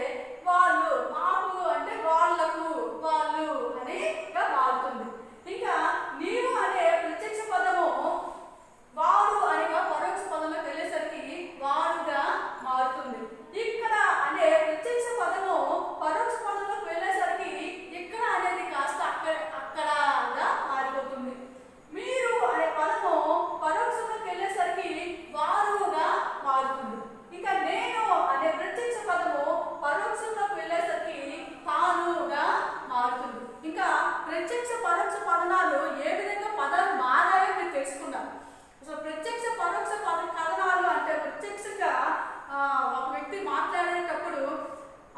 వాళ్ళు, మాకు అంటే వాళ్ళకు, వాళ్ళు అనిగా మారుతుంది. ఇంకా నీవు అనే ప్రత్యక్ష పదము వాడు అనేగా పరోక్ష పదంలోకి వెళ్ళేసరికి వాడుగా మారుతుంది. ఇక్కడ అనే ప్రత్యక్ష పదము పరోక్ష పదంలోకి వెళ్ళేసరికి ఇక్కడ అనేది కాస్త అక్కడగా మారిపోతుంది. మీరు అనే పదము పరోక్షంలోకి వెళ్ళేసరికి వారుగా మారుతుంది. ఇంకా నేను అనే ప్రత్యక్ష పదము పరోక్షంలోకి వెళ్ళేసరికి తానుగా మారుతుంది. ఇంకా ప్రత్యక్ష పరోక్ష పదనాలు ఏ విధంగా పదాలు మారాయో మీరు తెలుసుకున్నాం. సో ప్రత్యక్ష పరోక్ష కథనాలు అంటే ప్రత్యక్షంగా ఒక వ్యక్తి మాట్లాడేటప్పుడు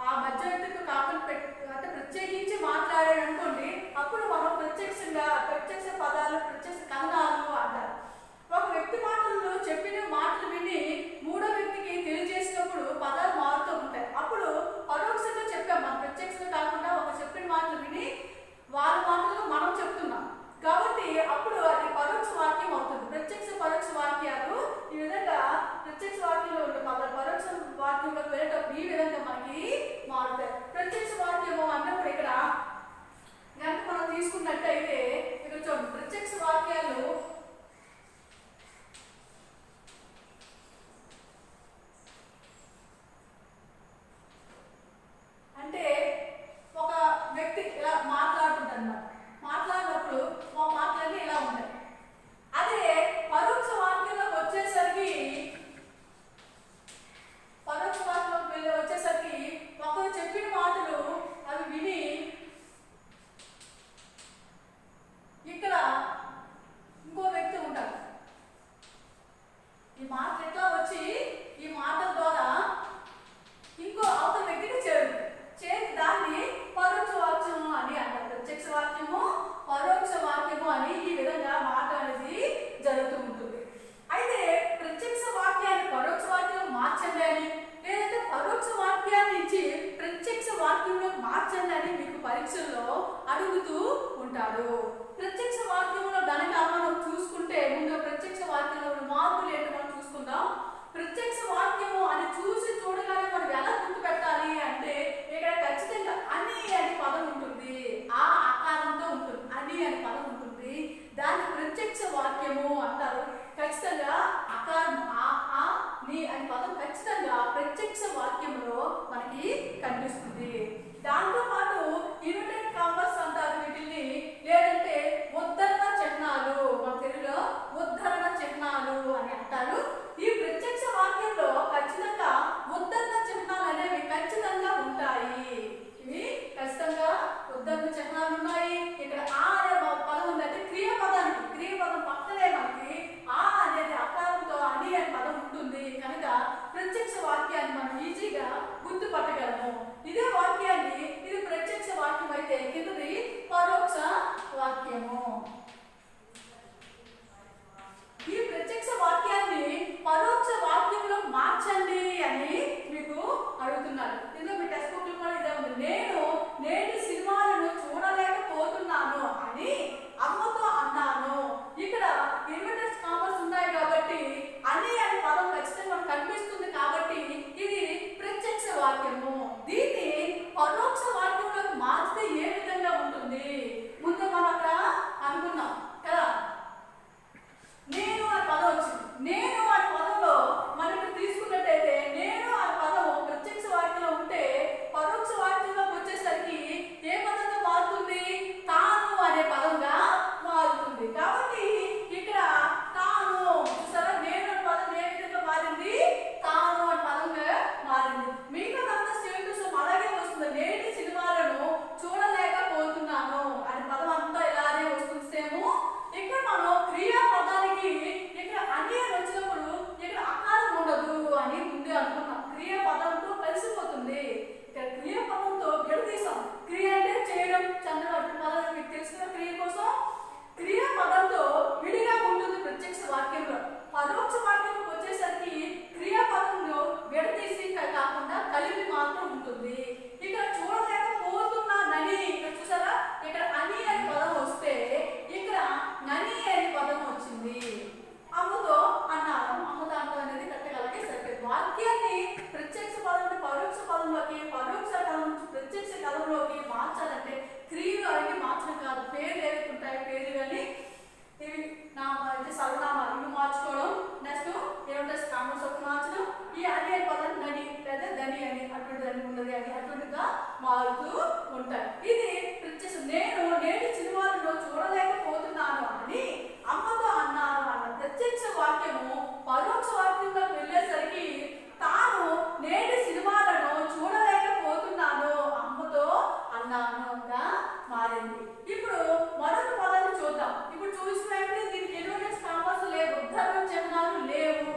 ఆ మధ్య వ్యక్తితో కాకుండా అంటే ప్రత్యేకించి మాట్లాడాడు అనుకోండి, అప్పుడు మనం ప్రత్యక్షంగా ప్రత్యక్ష పదాలు, ప్రత్యక్ష కథనాలు అంటారు. ఒక వ్యక్తి మాటలు చెప్పిన మాటలు విని మూడో వ్యక్తికి తెలియజేసినప్పుడు పదాలు మారుతూ ఉంటాయి. అప్పుడు పరోక్షంగా చెప్పాం మనం, ప్రత్యక్షంగా కాకుండా ఒక చెప్పిన మాటలు విని వాళ్ళ మాటలు మనం చెప్తున్నాం కాబట్టి అప్పుడు అది పరోక్ష వాక్యం అవుతుంది. ప్రత్యక్ష పరోక్ష వాక్యాలు ఈ విధంగా ప్రత్యక్ష వాక్యంలో ఉండే పదాలు పరోక్ష వాక్యంలోకి వెళ్ళేటప్పుడు ఈ విధంగా మనకి మారుతాయి. ప్రత్యక్ష వాక్యము అన్నప్పుడు ఇక్కడ కనుక మనం తీసుకున్నట్టయితే ఇక్కడ చూడండి, ప్రత్యక్ష వాక్యాలు అంటే ఒక వ్యక్తి ఇలా మాట్లాడుతుంటారు. మాట్లాడినప్పుడు మా మాటలన్నీ ఇలా ఉంటాయి. అదే పరోక్ష వాక్యంలోకి వచ్చేసరికి ఒకరు చెప్పిన మాటలు అవి విని ఇక్కడ ఇంకో వ్యక్తి ఉంటాడు. ఈ మాట ఎట్లా వచ్చి ఈ మాటల ద్వారా ఇంకో అవతల వ్యక్తికి చేరి దాన్ని పరోక్ష వాక్యము అని అంటారు. ప్రత్యక్ష వాక్యము, పరోక్ష వాక్యము అని ఈ విధంగా మాట అనేది జరుగుతూ ఉంటుంది. అయితే ప్రత్యక్ష వాక్యాన్ని పరోక్ష వాక్యం మార్చండి అని, లేదంటే పరోక్ష వాక్యాన్ని ఇచ్చి ప్రత్యక్ష వాక్యంలో మార్చండి అని మీకు పరీక్షల్లో అడుగుతూ ఉంటాడు. ప్రత్యక్ష వాక్యంలో కనుక మనం చూసుకుంటే ముందు ప్రత్యక్ష వాక్యంలో మార్పులు ఏంటో మనం చూసుకుందాం. ప్రత్యక్ష వాక్యము అని చూడగానే మనం ఎలా గుర్తుపెట్టాలి అంటే ఇక్కడ ఖచ్చితంగా అని అనే పదం ఉంటుంది, ఆ ఆకారంతో ఉంటుంది, అని అనే పదం ఉంటుంది. దాన్ని ప్రత్యక్ష వాక్యము అంటారు. ఖచ్చితంగా ఆకారం ఆ నీ అనే పదం ఖచ్చితంగా ప్రత్యక్ష వాక్యంలో మనకి కనిపిస్తుంది. దాంతో పాటు ఇన్వర్టెడ్ కామర్స్ అంటారు వీటిని, లేదంటే ఉద్ధరణ చిహ్నాలు, మన తెలుగులో ఉద్ధరణ చిహ్నాలు అని అంటారు. ఈ ప్రత్యక్ష వాక్యంలో ఖచ్చితంగా ఉద్ధరణ చిహ్నాలు అనేవి ఖచ్చితంగా ఉంటాయి. ఇవి ఖచ్చితంగా ఉద్ధరణ చిహ్నాలు ఉన్నాయి. ఇక్కడ ఆ అనే పదం ఉందంటే క్రియాపదం పక్కనే మనకి ఆ అనేది ఆకారంతో అని అనే పదం ఉంటుంది కనుక ప్రత్యక్ష వాక్యాన్ని మనం ఈజీగా గుర్తుపట్టగలము. ఇదే చెప్తున్నాడు. ఇందులో మీ టెక్స్ట్ బుక్ కూడా ఇదే ఉంది. నేను నేటి సినిమాలను చూడలేకపోతున్నాను అని అమ్మతో అన్నాను. ఇక్కడ ఇన్వర్టెడ్ కామర్స్ ఉన్నాయి కాబట్టి అని అనే పదం ఖచ్చితంగా మనకు కనిపిస్తుంది కాబట్టి ఇది ప్రత్యక్ష వాక్యము. దీన్ని పరోక్ష వాక్యంలోకి మార్చితే ఏ విధంగా ఉంటుంది? ముందు మనం అక్కడ అనుకున్నాం కదా, నేను అనే పదం వచ్చింది. నేను అనే పదంలో మనం ఇక్కడ తీసుకున్నట్టయితే నేను అనే పదం ప్రత్యక్ష వాక్యంలో ఉంటే పరోక్ష వాక్యంలోకి వచ్చేసరికి ఏ పదంగా మారుతుంది? తాను అనే పదంగా మారుతుంది. కాబట్టి ఇక్కడ తాను చూసారా, నేను అనే పదం ఏ విధంగా మారింది? తాను అనే పదంగా మారింది. మిగతాదంతా సేమ్ టు సేమ్ అలాగే వస్తుంది. నేటి సినిమాలను చూడలేకపోతున్నాను అనే పదం అంతా ఇలానే వస్తుంది సేమ్. ఇక్కడ మనం క్రియా పదానికి ఇక్కడ అని వచ్చినప్పుడు ఇక్కడ అకారం ఉండదు అని ముందే అనుకున్నాం. క్రియా పదంతో కలిసిపోతుంది. ఇక్కడ క్రియా పదంతో విడదీసాం. క్రియ అంటే చేయడం, చంద్రబాబు పదం మీకు తెలిసిన క్రియ కోసం క్రియా పదంతో విడిగా ఉంటుంది ప్రత్యక్ష వాక్యంలో. పరోక్ష వాక్యంలోకి వచ్చేసరికి క్రియా పదంలో విడదీసి కాకుండా కలిపి మాత్రం ఉంటుంది. ఇక్కడ చూడలేకపోతున్నానని ఇక్కడ చూసారా, ఇక్కడ అని అనే పదం వస్తే ఇక్కడ నని అనే పదం వచ్చింది. అమ్మతో అన్నాను, అమ్మతో అన్నాను అనేది కరెక్ట్గా అలాగే సరిపోయింది. వాక్యాన్ని ప్రత్యక్ష పదం నుండి పరోక్ష పదంలోకి, పరోక్ష పదం నుంచి ప్రత్యక్ష పదంలోకి మార్చాలంటే క్రియలు అవి మార్చడం కాదు. పేర్లు ఏవి ఉంటాయి, పేర్లు కానీ ఇవి నామాలు సర్వనామాలు ఇవి మార్చుకోవడం. నెక్స్ట్ ఏమంటే కామర్స్ ఒక మార్చడం. ఈ అని అనే పదం నని లేదా దని అని అటువంటి అని ఉన్నది అని అటువంటిగా మారుతూ ఉంటాయి. ఇది ప్రత్యక్ష. నేను నేటి సినిమాలను చూడలేకపోతున్నాను అని అమ్మతో అన్నాను అన్న ప్రత్యక్ష వాక్యము పరోక్ష వాక్యంలోకి వెళ్ళేసరికి తాను నేటి సినిమాలను చూడలేకపోతున్నాను అమ్మతో అన్నానుగా మారింది. ఇప్పుడు మరొక పదాన్ని చూద్దాం. ఇప్పుడు చూసినట్లయితే దీనికి ఇన్వర్టెడ్ కామర్స్ లేవు, ఉద్ధరణ చిహ్నాలు లేవు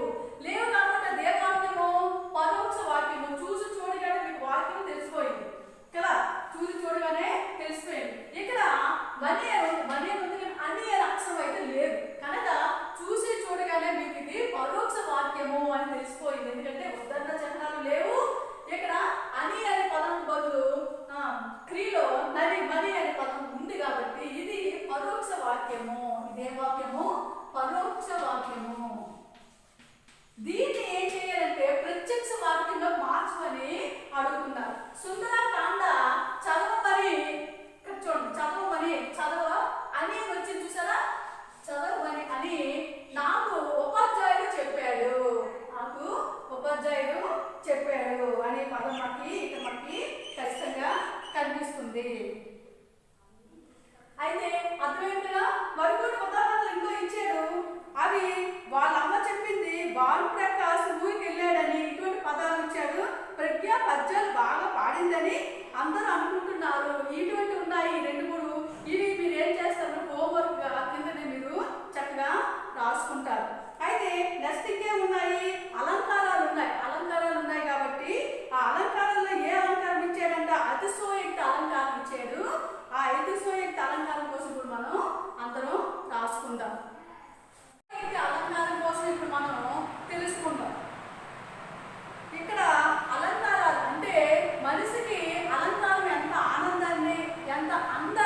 కాబట్టి అదే వాక్యము పరోక్ష వాక్యము. చూసి చూడగానే మీకు వాక్యం తెలిసిపోయింది కదా, చూసి చూడగానే తెలిసిపోయింది. ఇక్కడ మనీ ఉంది అని అక్షరం అయితే లేదు కనుక చూసి చూడగానే మీకు ఇది పరోక్ష వాక్యము అని తెలిసిపోయింది. ఎందుకంటే ఉద్ధరణ చిహ్నాలు లేవు. ఇక్కడ అని అనే పదం బదులు క్రియలో మనీ అనే పదం ఉంది కాబట్టి ఇది పరోక్ష వాక్యము. ఇదే వాక్యము పరోక్ష వాక్యము. దీన్ని ఏం చేయాలంటే ప్రత్యక్ష వాక్యంలో మార్చమని అడుగుతున్నారు. సుందరకాండ చదవమని ఇక్కడ చూడండి, చదవ అని వచ్చింది చూసారా, చదవమని అని నాకు ఉపాధ్యాయుడు చెప్పాడు అనే పదం మనకి ఖచ్చితంగా కనిపిస్తుంది. అయితే అర్థమైనట్టుగా మరికొన్ని ఉదాహరణలు ఇంకో ఇచ్చాడు. అవి వాళ్ళ అమ్మ చెప్పింది, బాలు ప్రకాష్ ఊరికి వెళ్ళాడని ఇటువంటి పదాలు ఇచ్చాడు. ప్రజ్ఞ పద్యాలు బాగా పాడిందని అందరూ అనుకుంటున్నారు. ఇటువంటి ఉన్నాయి 2-3. ఇవి మీరు ఏం చేస్తారు, హోంవర్క్ కిందనే మీరు చక్కగా రాసుకుంటారు. అయితే నెక్స్ట్ ఇంకే ఉన్నాయి, అలంకారాలు ఉన్నాయి కాబట్టి ఆ అలంకారాల్లో ఏ అలంకారం ఇచ్చాడంటే అతిశయోక్తి అలంకారం ఇచ్చాడు. ఆ అతిశయోక్తి అలంకారం కోసం ఇప్పుడు మనం అందరం రాసుకుందాం. అలంకారం కోసం ఇప్పుడు మనం తెలుసుకుందాం. ఇక్కడ అలంకారాలు అంటే మనిషికి అలంకారం ఎంత ఆనందాన్ని, ఎంత అందాన్ని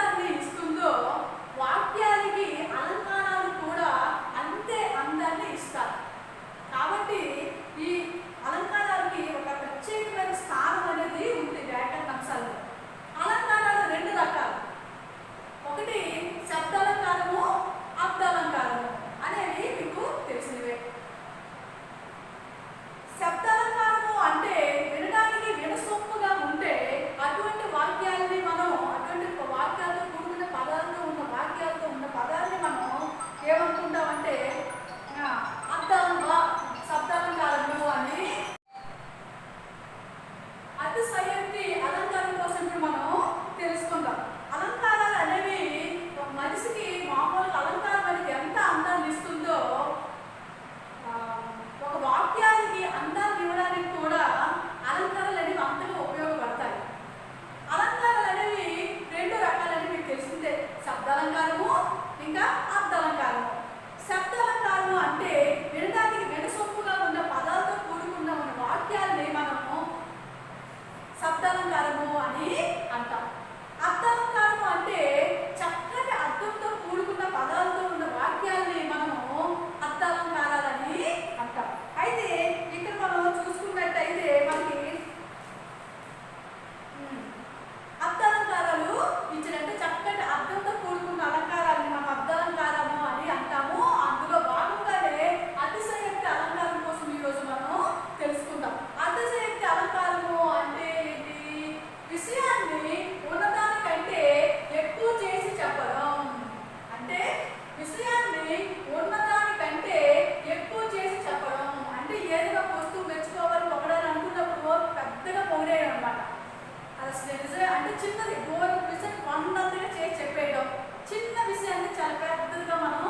విషయం అంటే చిన్నది గోరు విషయం కొండంతగా చేసి చెప్పేయడం, చిన్న విషయాన్ని చాలా పెద్దదిగా మనం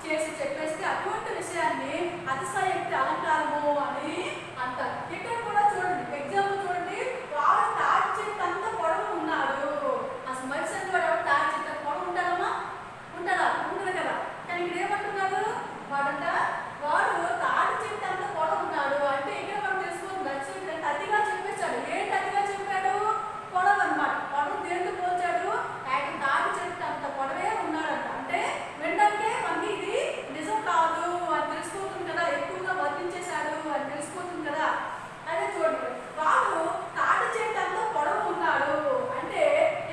చేసి చెప్పేస్తే అటువంటి విషయాన్ని అతిశయోక్తి అలంకారము అని అంటారు. ఇక్కడ కూడా చూడండి, ఎగ్జాంపుల్ చూడండి, వాడు తాటి చెట్టు అంత పొడవు ఉన్నాడు. అసలు మనిషి అంటే వాడు ఎవరు తాటి చెట్టు అంత పొడవు ఉంటాడమ్మా? ఉంటాడా? ఉండదు కదా. కానీ ఇక్కడ ఏమంటున్నాడు? వాడు తాటి చెట్టు అంత పొడవు ఉన్నాడు అంటే ఇక్కడ మనం తెలుసుకుని నచ్చింది అంటే అతిగా చెప్పేశాడు. ఏంటి అతిగా చెప్పాడు? పొడవు అనమాట. పొడవు దేంతో పోల్చాడు? ఆయన తాటి చెట్టు అంత పొడవే ఉన్నాడంట. అంటే వెంటనే మనకి ఇది నిజం కాదు అని తెలిసిపోతుంది కదా, ఎక్కువగా వర్తించేశాడు అని తెలిసిపోతుంది కదా. అదే చూడండి, వాడు తాటి చెట్టు అంత పొడవు ఉన్నాడు అంటే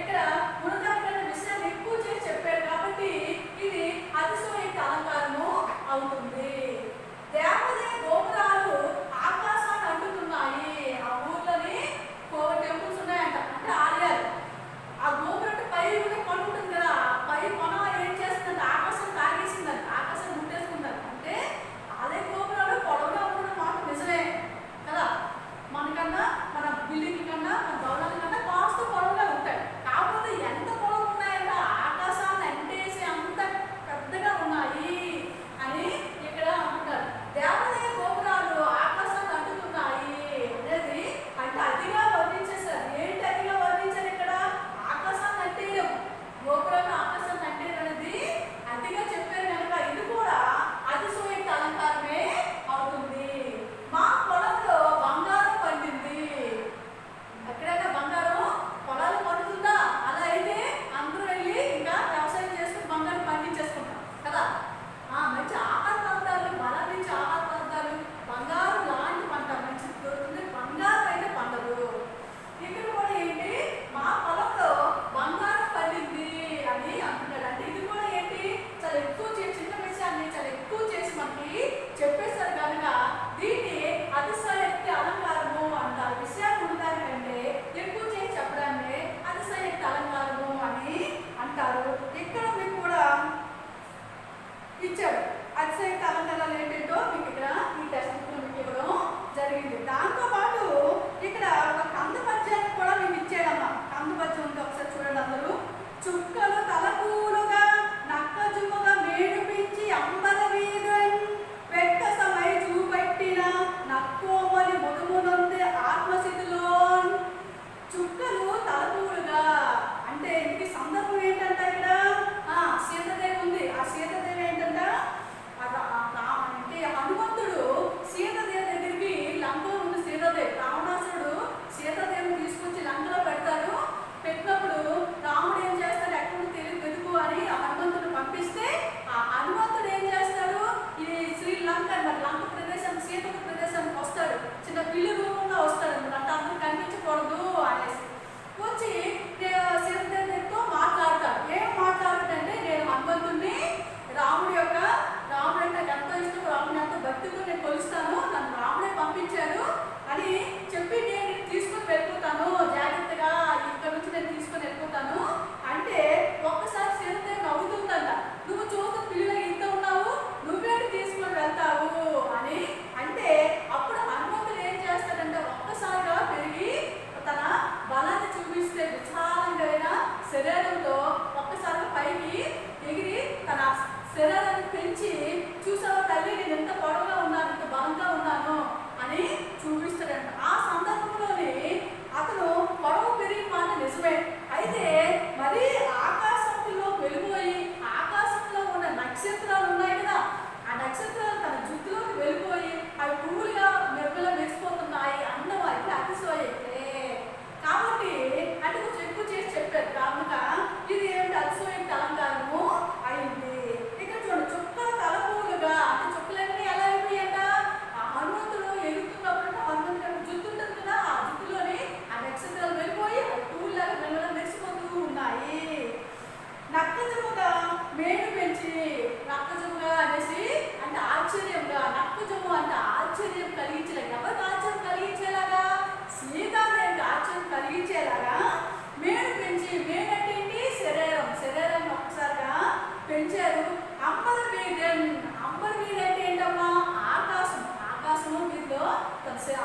ఇక్కడ ఉన్నదానికన్నా విషయాన్ని ఎక్కువ చేసి చెప్పాడు కాబట్టి ఇది అతిశయోక్తి అలంకారము అవుతుంది. దేవదే గోపురాలు ఆకాశాన్ని అంటుతున్నాయి. ఆ ఊర్లోని టెంపుల్స్ ఉన్నాయంట, అంటే ఆలయాలు. ఆ గోపురం పై కొన ఉంటుంది కదా, పై కొన ఏం చేస్తుందంటే ఆకాశం తాగేసిందంట, ఆకాశం ముట్టేసుకుందంట. అంటే ఆలయ గోపురాలు పొడవుగా ఉండడం మాట నిజమే కదా. మనకన్నా మన బిల్డింగ్ కన్నా మన భవనాల కన్నా కాస్త పొడవుగా ఉంటాయి. కాకపోతే ఎంత పొడవు ఉన్నాయంట, ఆకాశాన్ని అంటేసి అంత పెద్దగా ఉన్నాయి అని ఇక్కడ అంటున్నారు. దేవాలయ గోపురాలు ఆకాశాన్ని అంటుతున్నాయి అనేది అంటే అతిగా వర్ణించేశారు. ఏంటి అతిగా వర్ణించారు? ఇక్కడ ఆకాశాన్ని అంటేయడం, గోపురాన్ని ఆకాశాన్ని అంటేయడం అనేది అతిగా చెప్పారు కనుక ఇది కూడా అతిశయోక్తి అలంకారమే అవుతుంది. మా పొలంలో బంగారం పండింది. ఎక్కడైనా బంగారం పొలాలు పండుతుందా? అలా అయితే అందరూ వెళ్ళి ఇంకా వ్యవసాయం చేసుకుని బంగారం పండించేసుకుంటాం కదా. మంచి ఆహార పదార్థాలు, బలం నుంచి ఆహార పదార్థాలు, బంగారం లాంటి పంట మంచి దొరుకుతుంది. బంగారం అయితే పండదు. ఇక్కడ కూడా ఏంటి, మా పొలంలో బంగారం పండింది అని అంటున్నాడు. అంటే ఇది కూడా ఏంటి, చాలా ఎక్కువ చిన్న విషయాన్ని చాలా ఎక్కువ చేసి మనకి చెప్పేశారు కనుక దీన్ని అతిశయోక్తి అలంకారము అంటారు. విషయాన్ని ఉండడానికంటే ఎక్కువ చేసి చెప్పడాన్ని అతిశయోక్తి అలంకారము అని అంటారు. ఇక్కడ మీకు కూడా ఇచ్చాడు. అతిశయోక్తి అలంకారాలు ఏంటంటో మీకు ఇక్కడ ఈ టెక్స్ట్ బుక్ లో మీకు ఇవ్వడం జరిగింది. దాంతో పాటు ఇక్కడ ఒక కంద పద్యాన్ని కూడా మీకు ఇచ్చాడమ్మా. కంద పద్యం ఉంది, ఒకసారి చూడండి అందరూ. చుక్కలు తలపూలుగా నక్కజుముగా మేడుపించి అంబర వీధన్ వెక్కసమై చూపెట్టిన నక్కోమలి ముదుమునొంది ఆత్మస్థితిలోన్. చుక్కలు తలపూలుగా అంటే ఇది సందర్భం ఏంటంట, ఇక్కడ సీతాదేవి ఉంది. ఆ సీతాదేవి ఏంటంట, అంటే హనుమంతుడు సీతాదేవి దగ్గరికి, లంకలో ఉంది సీతాదేవి, రావణాసురుడు సీతాదేవిని తీసుకొచ్చి లంకలో పెడతాడు. పెట్టినప్పుడు రాముడు ఏం చేస్తాడు, ఎక్కడ తెలియదు వెతుకు అని ఆ హనుమంతుడు పంపిస్తే ఆ హనుమంతుడు ఏం చేస్తాడు, ఇది శ్రీలంక మరి లంక ప్రదేశానికి సీతకు ప్రదేశానికి వస్తాడు. చిన్న పిల్లి రూపంలో వస్తాడు అనమాట. అంటే అందరూ కనిపించకూడదు అనేసి వచ్చి సీతాదేవితో మాట్లాడతాడు. ఏం మాట్లాడుతుంటే, నేను హనుమంతుడిని, రాముడు అంటే నాకు ఎంతో ఇష్టం, రాముడు ఎంతో భక్తితో నేను కొలుస్తాను, నన్ను రాముడే పంపించాడు అని చెప్పి నేను తీసుకుని వెళ్ళిపోతాను, జాగ్రత్తగా ఇక్కడ నుంచి నేను తీసుకొని వెళ్ళిపోతాను అంటే ఒక్కసారి సీతాదేవి నవ్వుతుందంట. నువ్వు చూస్తే పిల్లలు ఇంత ఉన్నావు, నువ్వేంటి తీసుకొని వెళ్తావు అని అంటే అప్పుడు హనుమంతుడు ఏం చేస్తాడంటే ఒక్కసారిగా పెరిగి తన బలాన్ని చూపిస్తే విశాలంగా శరీరంతో ఒక్కసారిగా పైకి ఎగిరి తన శరీరాన్ని పెంచి చూసావా తల్లి, నేను ఎంత పొడవుగా ఉన్నాను, ఎంత బలంగా ఉన్నాను అని చూపిస్తాడంట. ఆ సందర్భంలోనే అతను పొడవు పెరిగిన మాట నిజమే. అయితే మరి ఆకాశంలో వెళ్ళిపోయి ఆకాశంలో ఉన్న నక్షత్రాలు ఉన్నాయి కదా, ఆ నక్షత్రాలు తన జుట్టులోకి వెళ్ళిపోయి అవి పువ్వులుగా మెరుపులా మెరిసిపోతున్నాయి అన్న వారికి అతిశయోక్తే. కాబట్టి అంటే కొంచెం ఎక్కువ చేసి చెప్పారు కనుక ఇది ఏమిటి అతిశయోక్తి అలంకారము అయింది. ఇక్కడ చూడండి, చుక్కల తలపూలుగా అంటే చుక్కలన్నీ ఎలా అయిపోయాయంట, ఆ హనుమంతుడు ఎగురుతున్నప్పుడు హనుమంతుడు జుట్టు ఉంటుంది కదా, ఆ జుట్టులోని ఆ నక్షత్రాలు వెళ్ళిపోయి పువ్వులాగా మెల్లగా మెరిసిపోతూ ఉన్నాయి. నక్కజముగా మేడు పెంచి, నక్కజముగా అనేసి అంటే ఆశ్చర్యంగా, నక్కజము అంటే ఆశ్చర్యం కలిగించేలాగా, ఎవరికి ఆశ్చర్యం కలిగించేలాగా, సీతాదేవికి ఆశ్చర్యం కలిగించేలాగా మేడు పెంచి, మేడంటే ఏంటి, శరీరాన్ని ఒక్కసారిగా పెంచారు. అంబర మీద అంటే ఏంటమ్మా, ఆకాశం మీదలో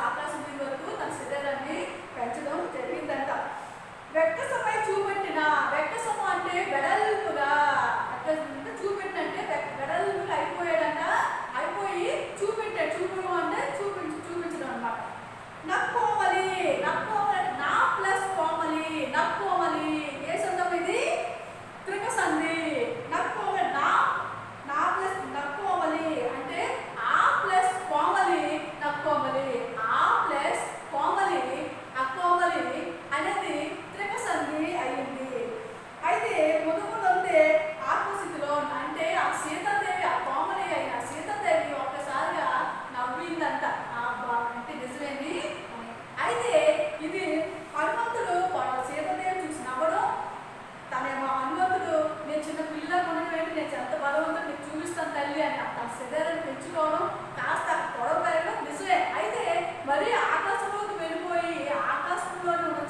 ఆకాశం మీద వరకు తన శరీరాన్ని పెంచడం జరిగిందంట. వెక్కస వెడల్పుగా అక్కడ చూపెట్టినట్టే వెడల్పుగా అయిపోయాడంట. అయిపోయి చూపెట్టాడు. చూపడం అంటే చూపించడం అనమాట. నక్కోమలి, నక్కోమలి నా ప్లస్ కోమలి, నక్కోమలి ఏ సందం ఇది? త్రిక సంధి. నక్కోమలి నా ప్లస్ నక్కోమలి అంటే ఆ ప్లస్ కోమలి నక్కోమలి, ఆ ప్లస్ కోమలి అక్కోమలి అనేది త్రిక సంధి అయింది. అయితే ముందు ఆత్మస్థితిలో అంటే ఆ సీతాదేవి, ఆ కోమలి అయిన సీతాదేవి ఒక్కసారిగా నవ్విందంట. అంటే నిజమేంది. అయితే ఇది హనుమంతుడు సీతాదేవి చూసి నవ్వడం, తనేమో హనుమంతుడు నేను చిన్న పిల్లగా ఉండడం ఏంటి, నేను ఎంత బలవంతుడు నీకు చూపిస్తాను తల్లి అని తన శరీరాన్ని పెంచుకోవడం, కాస్త గొడవ పెరగడం నిజమే. అయితే మరి ఆకాశంలోకి వెళ్ళిపోయి ఆకాశంలోనే ఉన్న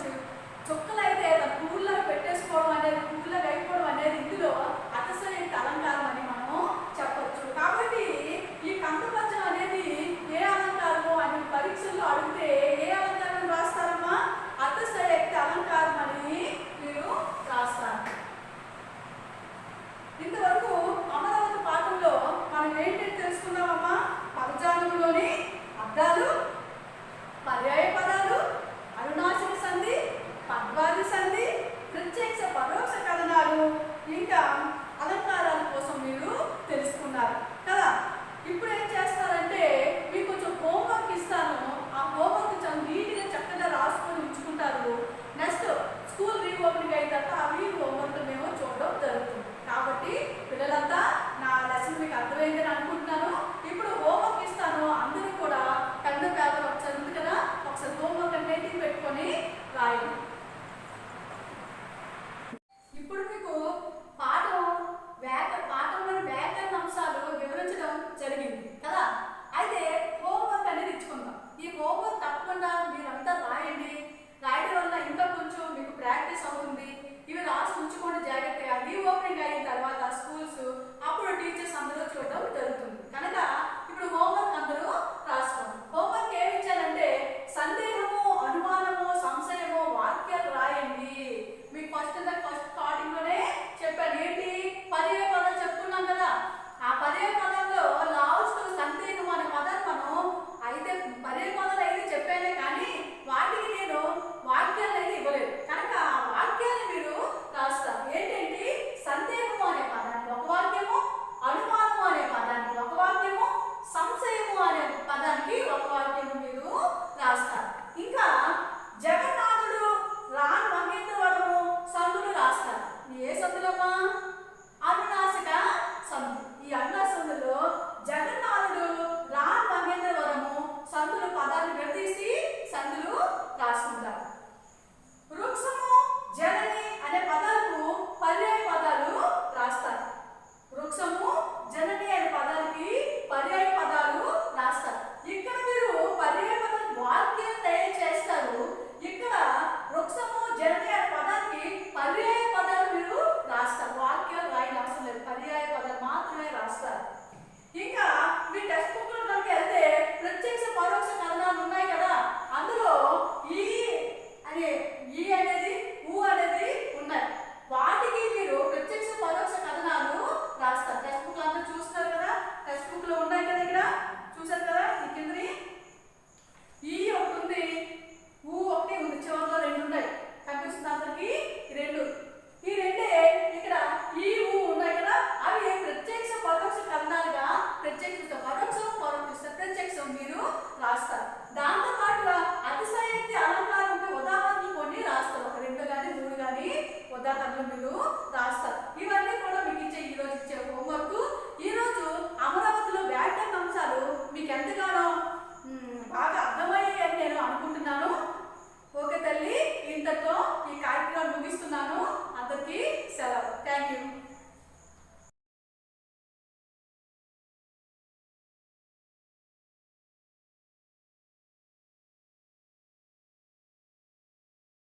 చుక్కలు అయితే తన పువ్వుల్లో పెట్టేసుకోవడం అనేది, పువ్వుల్లో అయిపోవడం అనేది ఇందులో అతిశయోక్తి అలంకారం అని మనం చెప్పొచ్చు. కాబట్టి ఈ కంఠపద్యం అనేది ఏ అలంకారమో అని పరీక్షల్లో అడిగితే ఏ అలంకారం రాస్తారమ్మా? అతిశయోక్తి అలంకారం అని మీరు రాస్తారు. ఇంతవరకు అమరావతి పాఠంలో మనం ఏంటి తెలుసుకున్నామమ్మా? పదజాలంలోని అర్థాలు, పర్యాయ పదాలు, అనునాసిక సంధి, పద్వాది సంధి, ప్రత్యక్ష పరోక్ష కథనాలు, ఇంకా అలంకారాల కోసం మీరు తెలుసుకున్నారు కదా. ఇప్పుడు ఏం చేస్తారంటే మీకు కొంచెం హోంవర్క్ ఇస్తాను. ఆ హోంవర్క్ చాలా నీట్గా చక్కగా రాసుకొని ఉంచుకుంటారు. నెక్స్ట్ స్కూల్ రీఓపెనింగ్ అయిన తర్వాత అవి హోంవర్క్ మేము చూడడం జరుగుతుంది. కాబట్టి పిల్లలంతా నా లెసన్ మీకు అర్థమైందని అనుకుంటున్నాను. ఇప్పుడు హోంవర్క్ ఇస్తాను. అందరూ కూడా పెద్ద పేపర్ ఒకసారి ఉంది కదా, ఒకసారి హోంవర్క్ అనేది పెట్టుకొని రాయండి. ఇప్పుడు మీకు పాఠంలోని వ్యాకరణ అంశాలు వివరించడం జరిగింది కదా. అయితే హోంవర్క్ అనేది ఇచ్చుకుందాం. ఈ హోంవర్క్ తప్పకుండా మీరంతా రాయండి. రాయడం వల్ల ఇంకా కొంచెం మీకు ప్రాక్టీస్ అవుతుంది. ఇవి రాసి ఉంచుకోండి జాగ్రత్తగా. రీఓపెనింగ్ అయిన తర్వాత స్కూల్స్ అప్పుడు టీచర్స్ అందరూ చూడడం జరుగుతుంది కనుక